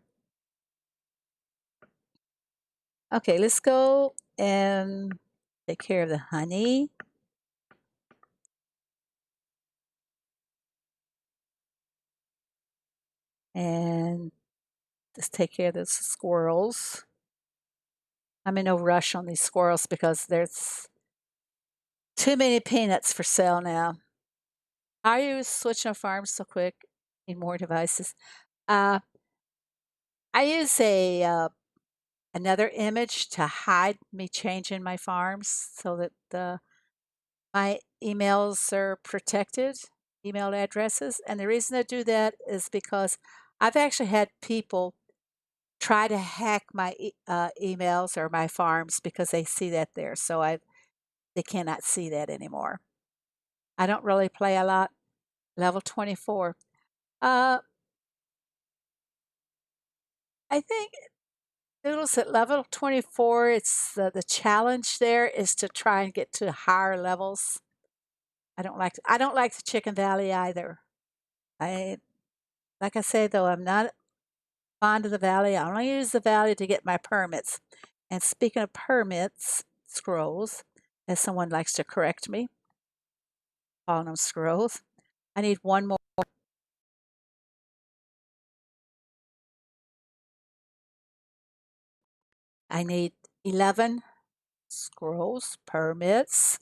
Okay, let's go and take care of the honey. And let's take care of the squirrels. I'm in no rush on these squirrels because there's too many peanuts for sale now. Are you switching farms so quick? Need more devices. Uh, I use a another image to hide me changing my farms so that my emails are protected, email addresses. And the reason I do that is because I've actually had people try to hack my emails or my farms because they see that there. So they cannot see that anymore. I don't really play a lot. Level 24. Uh, I think Noodles at level 24, it's the challenge there is to try and get to higher levels. I don't like the Chicken Valley either. I like I say though, I'm not fond of the valley. I only use the valley to get my permits. And speaking of permits, scrolls, as someone likes to correct me, calling them scrolls. I need one more. I need 11 scrolls permits.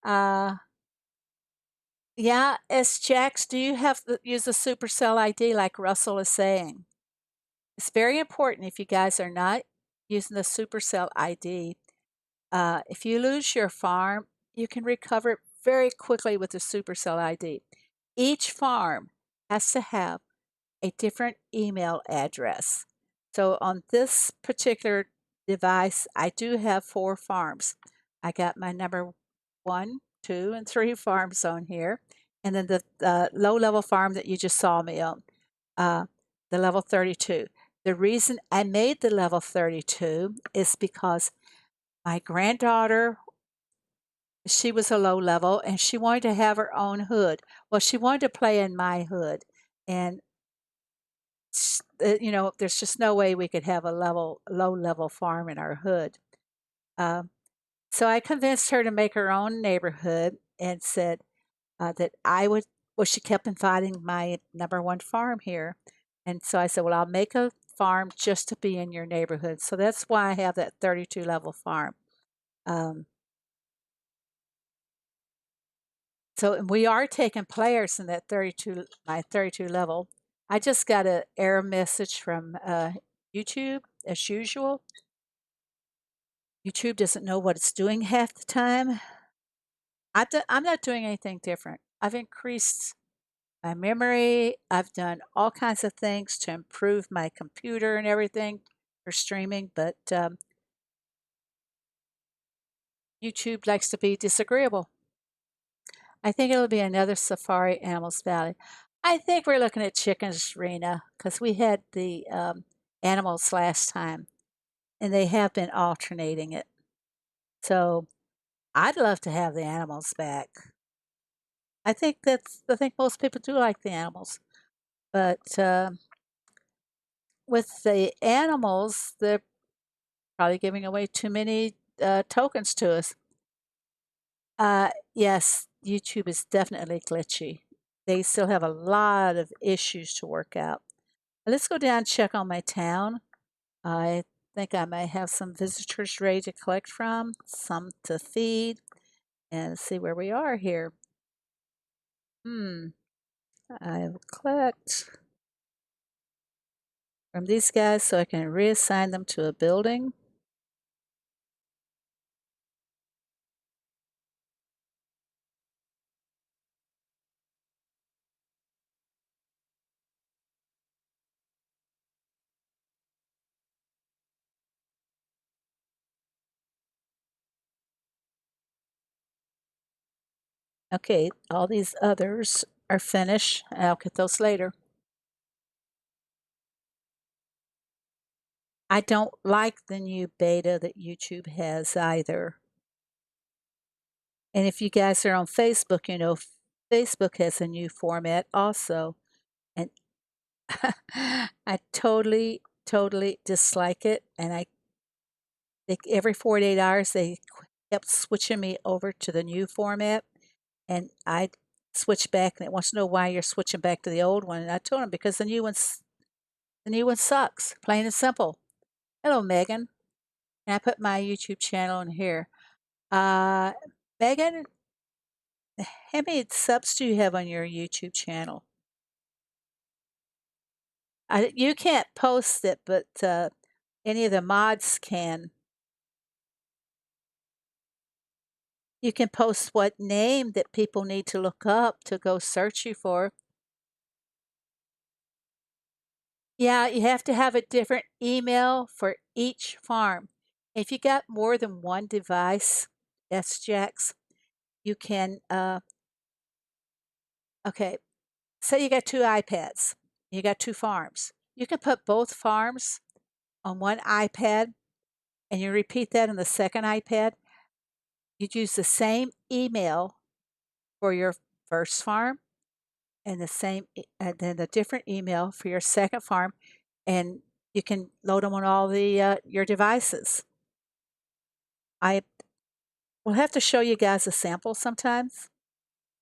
uh, yeah, S Jax, do you have to use the Supercell ID like Russell is saying? It's very important if you guys are not using the Supercell ID. If you lose your farm, you can recover it very quickly with the Supercell ID. Each farm has to have a different email address. So on this particular device, I do have 4 farms. I got my number 1, 2, and 3 farms on here, and then the low-level farm that you just saw me on, uh, the level 32. The reason I made the level 32 is because my granddaughter, she was a low level and she wanted to have her own hood. Well, she wanted to play in my hood, and there's just no way we could have a low level farm in our hood. Um, so I convinced her to make her own neighborhood and said that I would. Well, she kept inviting my number one farm here, and so I said, "Well, I'll make a farm just to be in your neighborhood." So that's why I have that 32 level farm. Um, so we are taking players in that 32, my 32 level. I just got an error message from YouTube as usual. YouTube doesn't know what it's doing half the time. I'm not doing anything different. I've increased my memory. I've done all kinds of things to improve my computer and everything for streaming, but YouTube likes to be disagreeable. I think it'll be another Safari Animals Valley. I think we're looking at chickens, Rena, because we had the animals last time, and they have been alternating it. So I'd love to have the animals back. I think most people do like the animals, but with the animals, they're probably giving away too many tokens to us. Yes, YouTube is definitely glitchy. They still have a lot of issues to work out. Let's go down and check on my town. I think I may have some visitors ready to collect from, some to feed, and see where we are here. Hmm, I'll collect from these guys so I can reassign them to a building. Okay, all these others are finished. I'll get those later. I don't like the new beta that YouTube has either. And if you guys are on Facebook, you know, Facebook has a new format also. And I totally, totally dislike it. And every 48 hours, they kept switching me over to the new format. And I switch back, and it wants to know why you're switching back to the old one. And I told them because the new one sucks, plain and simple. Hello, Megan. And I put my YouTube channel in here. Uh, Megan, how many subs do you have on your YouTube channel? You can't post it, but any of the mods can. You can post what name that people need to look up to go search you for. Yeah, you have to have a different email for each farm. If you got more than one device, S-Jacks, you can, okay, say you got two iPads, you got two farms. You can put both farms on one iPad and you repeat that on the second iPad. You'd use the same email for your first farm and and then a different email for your second farm, and you can load them on all your devices. I will have to show you guys a sample sometimes.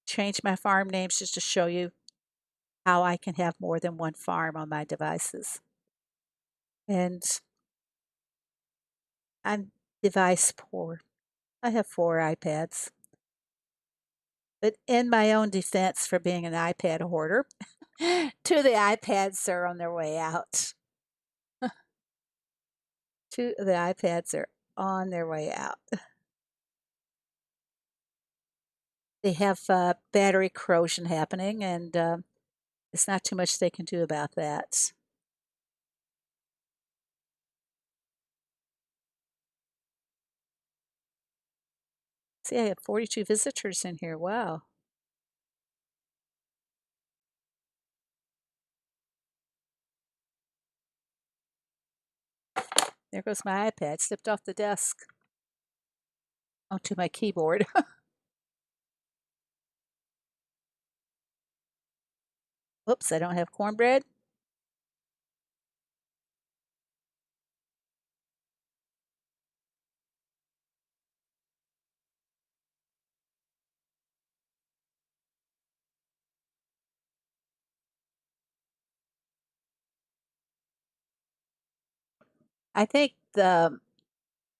Change my farm names just to show you how I can have more than one farm on my devices. And I'm device poor. I have four iPads. But in my own defense for being an iPad hoarder, two of the iPads are on their way out. Two of the iPads are on their way out. They have battery corrosion happening, and there's not too much they can do about that. See, I have 42 visitors in here. Wow. There goes my iPad, slipped off the desk onto my keyboard. Whoops, I don't have cornbread. I think a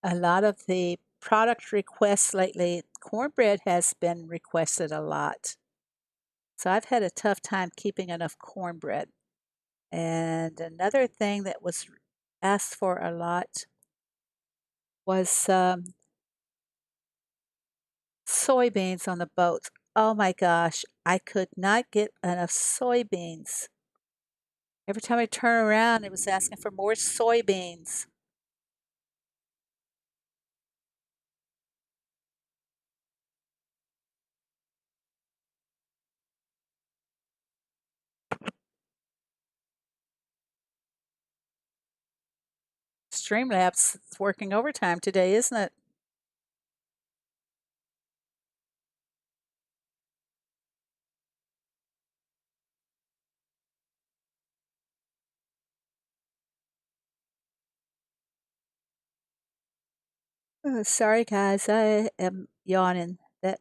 lot of the product requests lately, cornbread has been requested a lot. So I've had a tough time keeping enough cornbread. And another thing that was asked for a lot was soybeans on the boats. Oh my gosh, I could not get enough soybeans. Every time I turn around, it was asking for more soybeans. Streamlabs is working overtime today, isn't it? Sorry, guys, I am yawning. That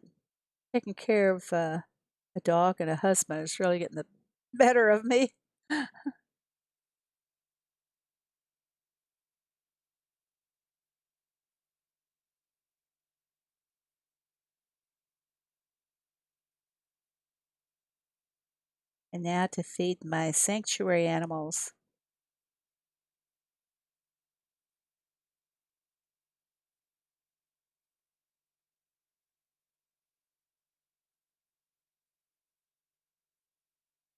taking care of a dog and a husband is really getting the better of me. And now to feed my sanctuary animals.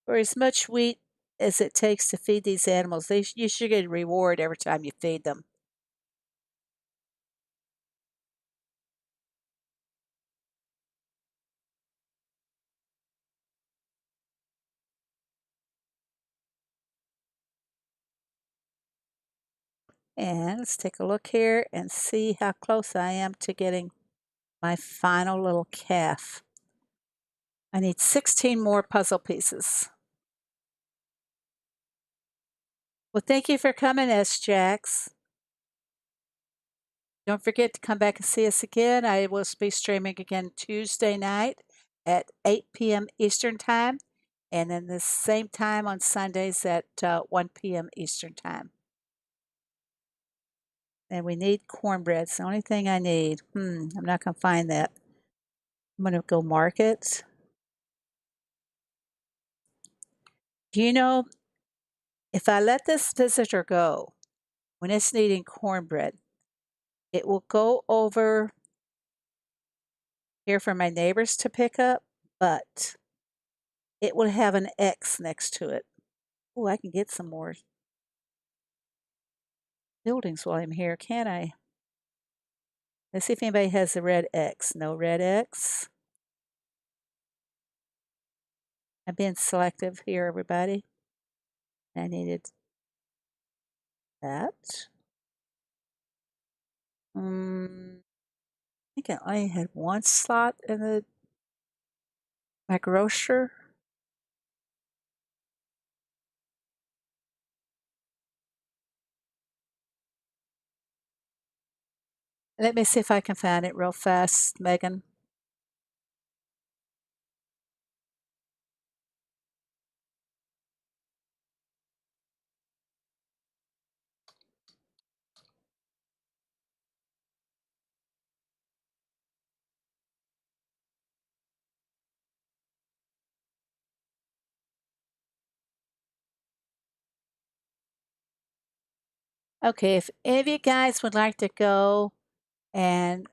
For as much wheat as it takes to feed these animals, you should get a reward every time you feed them. And let's take a look here and see how close I am to getting my final little calf. I need 16 more puzzle pieces. Well, thank you for coming, S. Jax. Don't forget to come back and see us again. I will be streaming again Tuesday night at 8 p.m. Eastern Time, and then the same time on Sundays at 1 p.m. Eastern Time. And we need cornbread. It's the only thing I need. I'm not going to find that. I'm going to go market. Do you know, if I let this visitor go when it's needing cornbread, it will go over here for my neighbors to pick up, but it will have an X next to it. Oh, I can get some more buildings while I'm here, can I? Let's see if anybody has the red X. No red X. I'm being selective here, everybody. I needed that. I think I only had one slot in my grocer. Let me see if I can find it real fast, Megan. Okay, if any of you guys would like to go and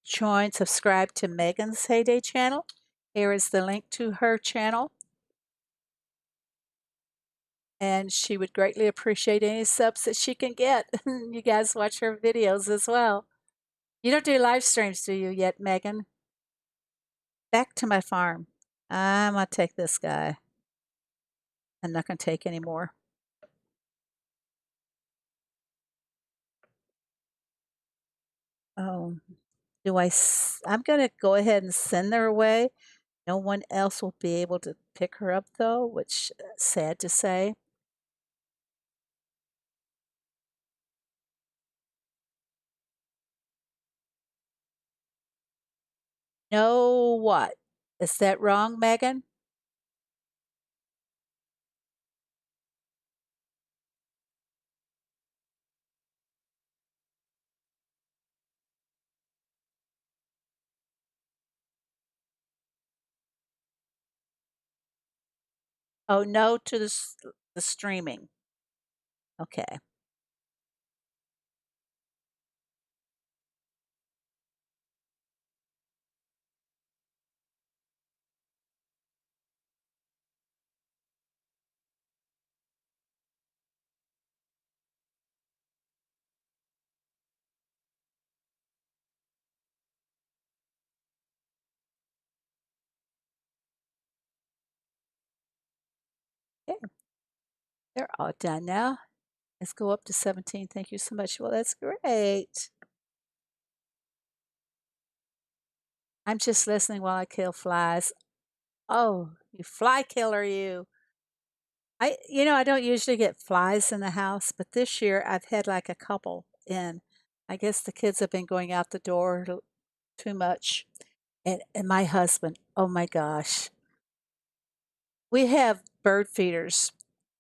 join, subscribe to Megan's Heyday channel, here is the link to her channel. And she would greatly appreciate any subs that she can get. You guys watch her videos as well. You don't do live streams, do you yet, Megan? Back to my farm. I'm going to take this guy. I'm not going to take any more. Oh, I'm going to go ahead and send her away. No one else will be able to pick her up, though, which sad to say. No, what? Is that wrong, Megan? Oh, no to the streaming. Okay. Okay. They're all done now. Let's go up to 17. Thank you so much. Well, that's great. I'm just listening while I kill flies. Oh, you fly killer, you. I don't usually get flies in the house, but this year I've had like a couple in. I guess the kids have been going out the door too much. And my husband, oh my gosh, we have bird feeders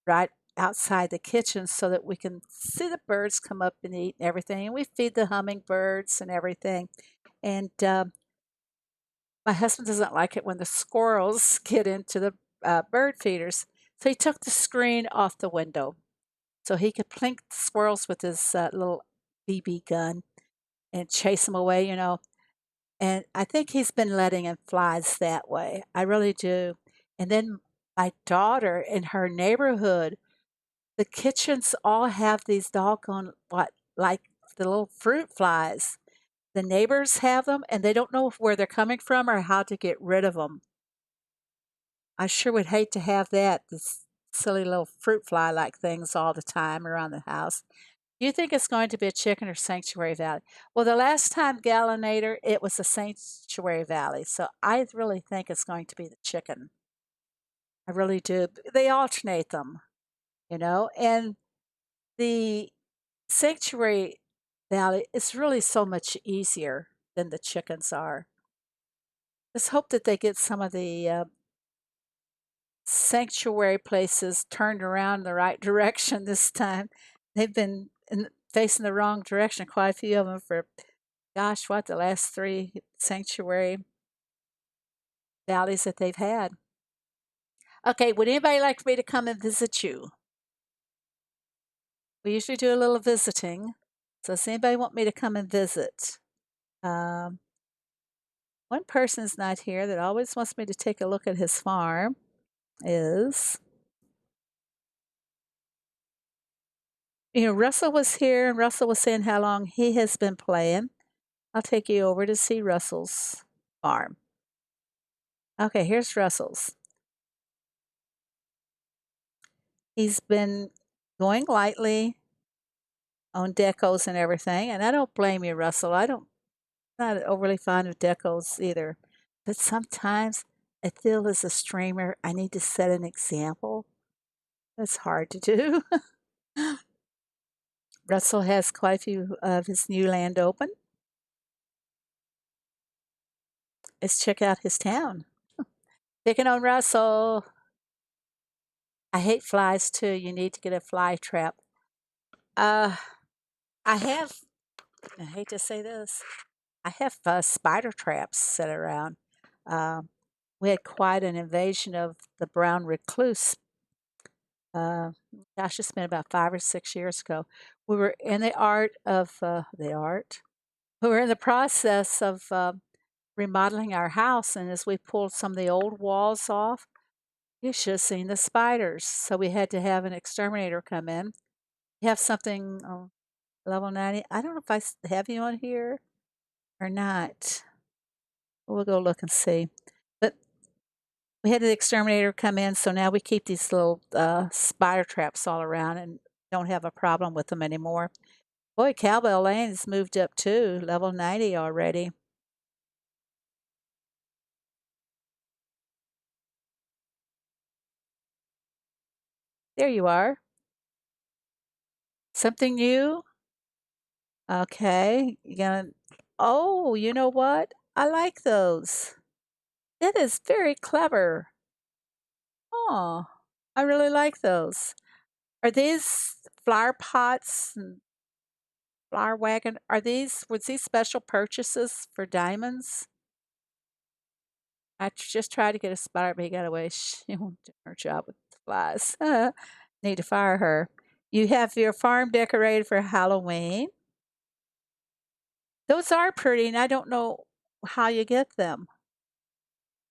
right outside the kitchen so that we can see the birds come up and eat and everything. And we feed the hummingbirds and everything. And my husband doesn't like it when the squirrels get into the bird feeders. So he took the screen off the window so he could plink the squirrels with his little BB gun and chase them away. And I think he's been letting in flies that way. I really do. And then my daughter in her neighborhood, the kitchens all have these doggone what like the little fruit flies. The neighbors have them and they don't know where they're coming from or how to get rid of them. I sure would hate to have that, this silly little fruit fly like things all the time around the house. Do you think it's going to be a chicken or sanctuary valley? Well, the last time gallinator, it was a sanctuary valley. So I really think it's going to be the chicken. I really do. They alternate them. And the sanctuary valley is really so much easier than the chickens are. Let's hope that they get some of the sanctuary places turned around the right direction this time. They've been facing the wrong direction, quite a few of them, for gosh, what, the last three sanctuary valleys that they've had. Okay, would anybody like for me to come and visit you? We usually do a little visiting. So does anybody want me to come and visit? Um, One person's not here that always wants me to take a look at his farm is, Russell was here and Russell was saying how long he has been playing. I'll take you over to see Russell's farm. Okay, here's Russell's. He's been going lightly on decos and everything, and I don't blame you, Russell. Not overly fond of decos either. But sometimes I feel as a streamer, I need to set an example. That's hard to do. Russell has quite a few of his new land open. Let's check out his town. Picking on Russell. I hate flies too. You need to get a fly trap. Uh, I have, I hate to say this, I have spider traps set around. Um, we had quite an invasion of the brown recluse. Uh, Gosh, it's been about 5 or 6 years ago. We were in the art. We were in the process of remodeling our house, and as we pulled some of the old walls off, you should have seen the spiders. So we had to have an exterminator come in. You have something level 90. I don't know if have you on here or not. We'll go look and see. But we had the exterminator come in, so now we keep these little spider traps all around and don't have a problem with them anymore. Boy, Cowbell Lane has moved up too, level 90 already. There you are. Something new? Okay. Oh, you know what? I like those. That is very clever. Oh, I really like those. Are these flower pots and flower wagon? Was these special purchases for diamonds? I just tried to get a spider, but he got away. She won't do her job with Flies. Need to fire her. You have your farm decorated for Halloween. Those are pretty, and I don't know how you get them.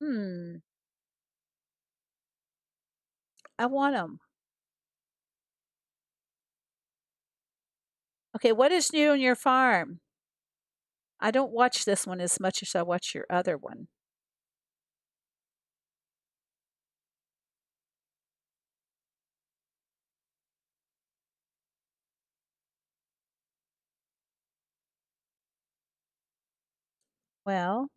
Hmm, I want them. Okay, what is new in your farm? I don't watch this one as much as I watch your other one. Well,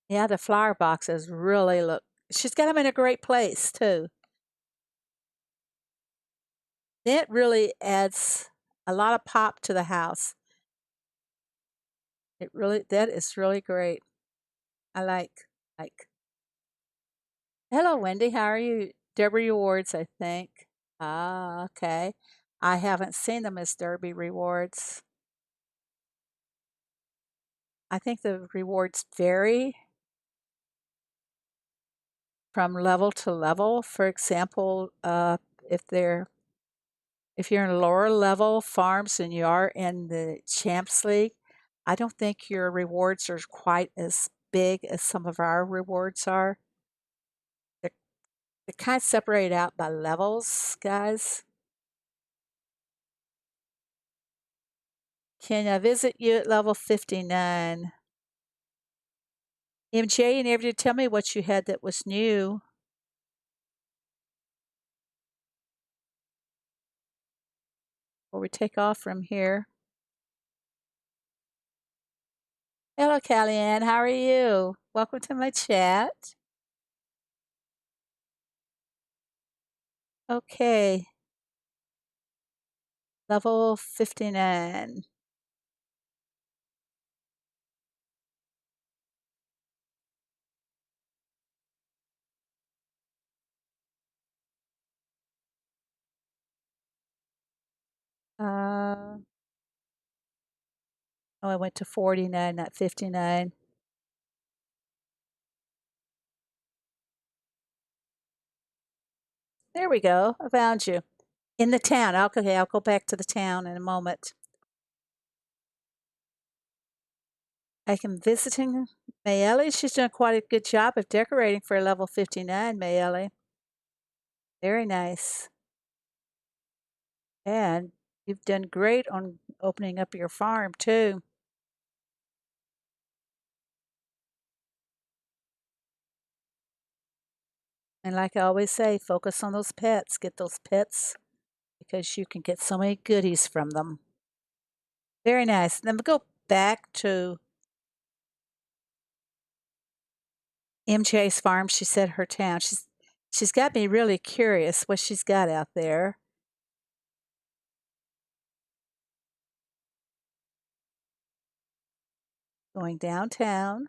yeah, the flower boxes really look. She's got them in a great place too. That really adds a lot of pop to the house. That is really great. I like. Hello, Wendy. How are you? Derby Rewards, I think. Ah, okay. I haven't seen them as Derby Rewards. I think the rewards vary from level to level. For example, if they're if you're in lower level farms and you are in the Champs League, I don't think your rewards are quite as big as some of our rewards are. They're, they're kind of separated out by levels, guys. Can I visit you at level 59? MJ, you never did tell me what you had that was new. Before we take off from here. Hello, Kellyanne. How are you? Welcome to my chat. Okay, level 59. Uh, oh, I went to 49, not 59. There we go. I found you. In the town. Okay, I'll go back to the town in a moment. I am visiting Mayeli. She's done quite a good job of decorating for level 59, Mayeli. Very nice. And you've done great on opening up your farm, too. And like I always say, focus on those pets. Get those pets because you can get so many goodies from them. Very nice. Then we go back to MJ's farm. She said her town. She's got me really curious what she's got out there. Going downtown.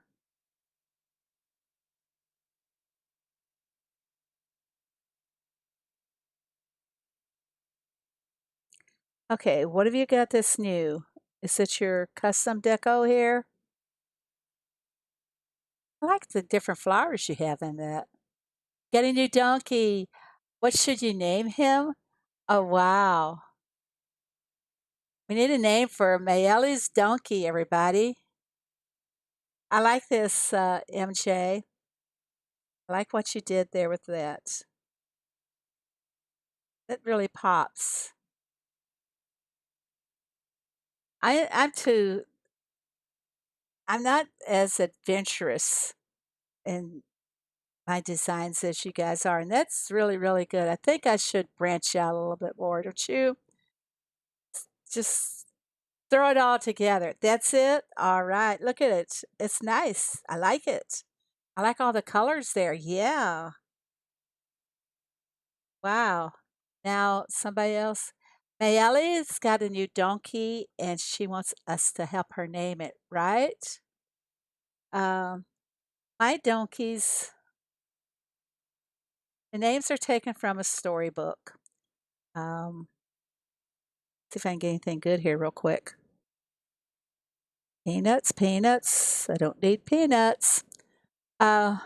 Okay, what have you got that's new? Is it your custom deco here? I like the different flowers you have in that. Get a new donkey. What should you name him? Oh, wow. We need a name for Mayeli's donkey, everybody. I like this, MJ. I like what you did there with that. That really pops. I, I'm too, I'm not as adventurous in my designs as you guys are, and that's really, really good. I think I should branch out a little bit more, don't you? Just throw it all together. That's it. All right. Look at it. It's nice. I like it. I like all the colors there. Yeah. Wow. Now, somebody else. Mayeli's got a new donkey and she wants us to help her name it, right? Um, my donkeys, the names are taken from a storybook. Um, see if I can get anything good here real quick. Peanuts, peanuts. I don't need peanuts. Uh,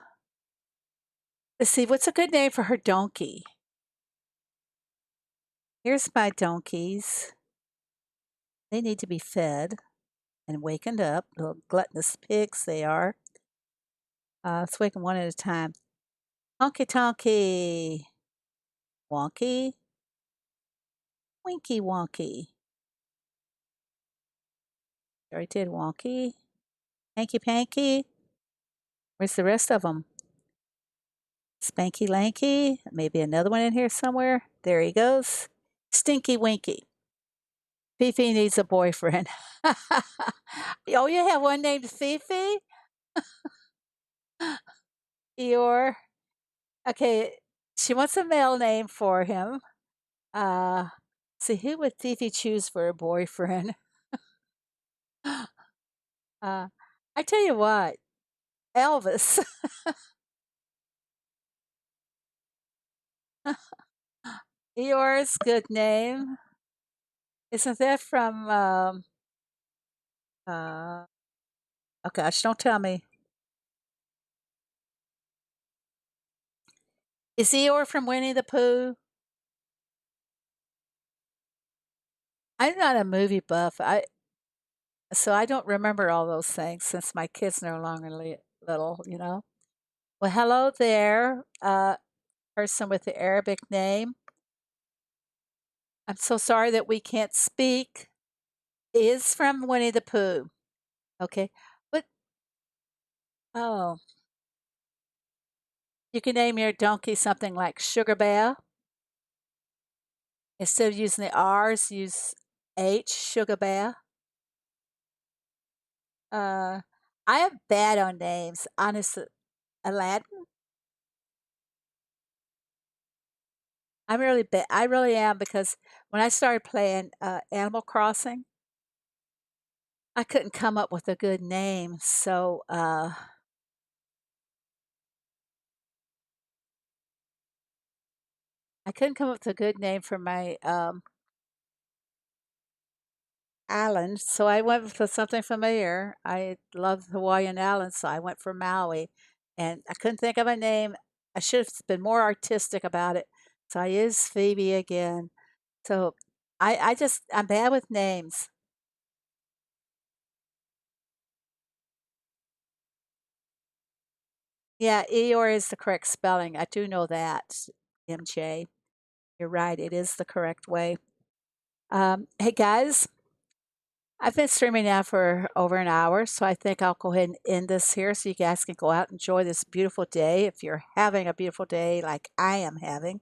Let's see, what's a good name for her donkey? Here's my donkeys. They need to be fed and wakened up. Little gluttonous pigs they are. Let's wake them one at a time. Honky tonky. Wonky. Winky wonky. Already did wonky. Hanky panky. Where's the rest of them? Spanky lanky. Maybe another one in here somewhere. There he goes. Stinky winky. Fifi needs a boyfriend. Oh, you have one named Fifi? Eeyore. Okay, she wants a male name for him. Uh, see, who would Fifi choose for a boyfriend? Uh, I tell you what, Elvis. Eeyore's good name. Isn't that from, uh, oh gosh, don't tell me. Is Eeyore from Winnie the Pooh? I'm not a movie buff. So I don't remember all those things since my kids no longer little, you know. Well, hello there, person with the Arabic name. I'm so sorry that we can't speak. Is from Winnie the Pooh. Okay. But oh, you can name your donkey something like Sugar Bear. Instead of using the R's, use H, Sugar Bear. Uh, I am bad on names, honestly. Aladdin? I'm really bad. I really am because when I started playing Animal Crossing, I couldn't come up with a good name. So I couldn't come up with a good name for my island. So I went for something familiar. I love Hawaiian Islands, so I went for Maui. And I couldn't think of a name. I should have been more artistic about it. So I used Phoebe again. So I'm bad with names. Yeah, Eeyore is the correct spelling. I do know that, MJ. You're right. It is the correct way. Hey guys, I've been streaming now for over an hour, so I think I'll go ahead and end this here so you guys can go out and enjoy this beautiful day. If you're having a beautiful day like I am having,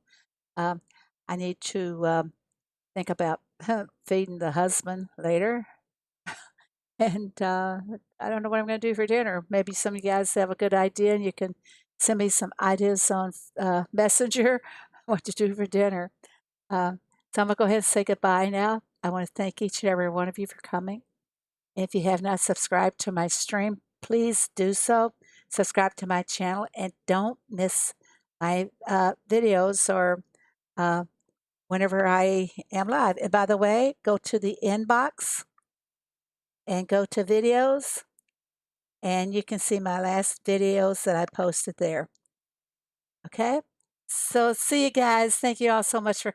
um, I need to think about feeding the husband later. And I don't know what I'm going to do for dinner. Maybe some of you guys have a good idea and you can send me some ideas on Messenger what to do for dinner. Uh, so I'm going to go ahead and say goodbye now. I want to thank each and every one of you for coming. If you have not subscribed to my stream, please do so. Subscribe to my channel and don't miss my videos or uh, whenever I am live. And by the way, go to the inbox and go to videos, and you can see my last videos that I posted there. Okay? So, see you guys. Thank you all so much for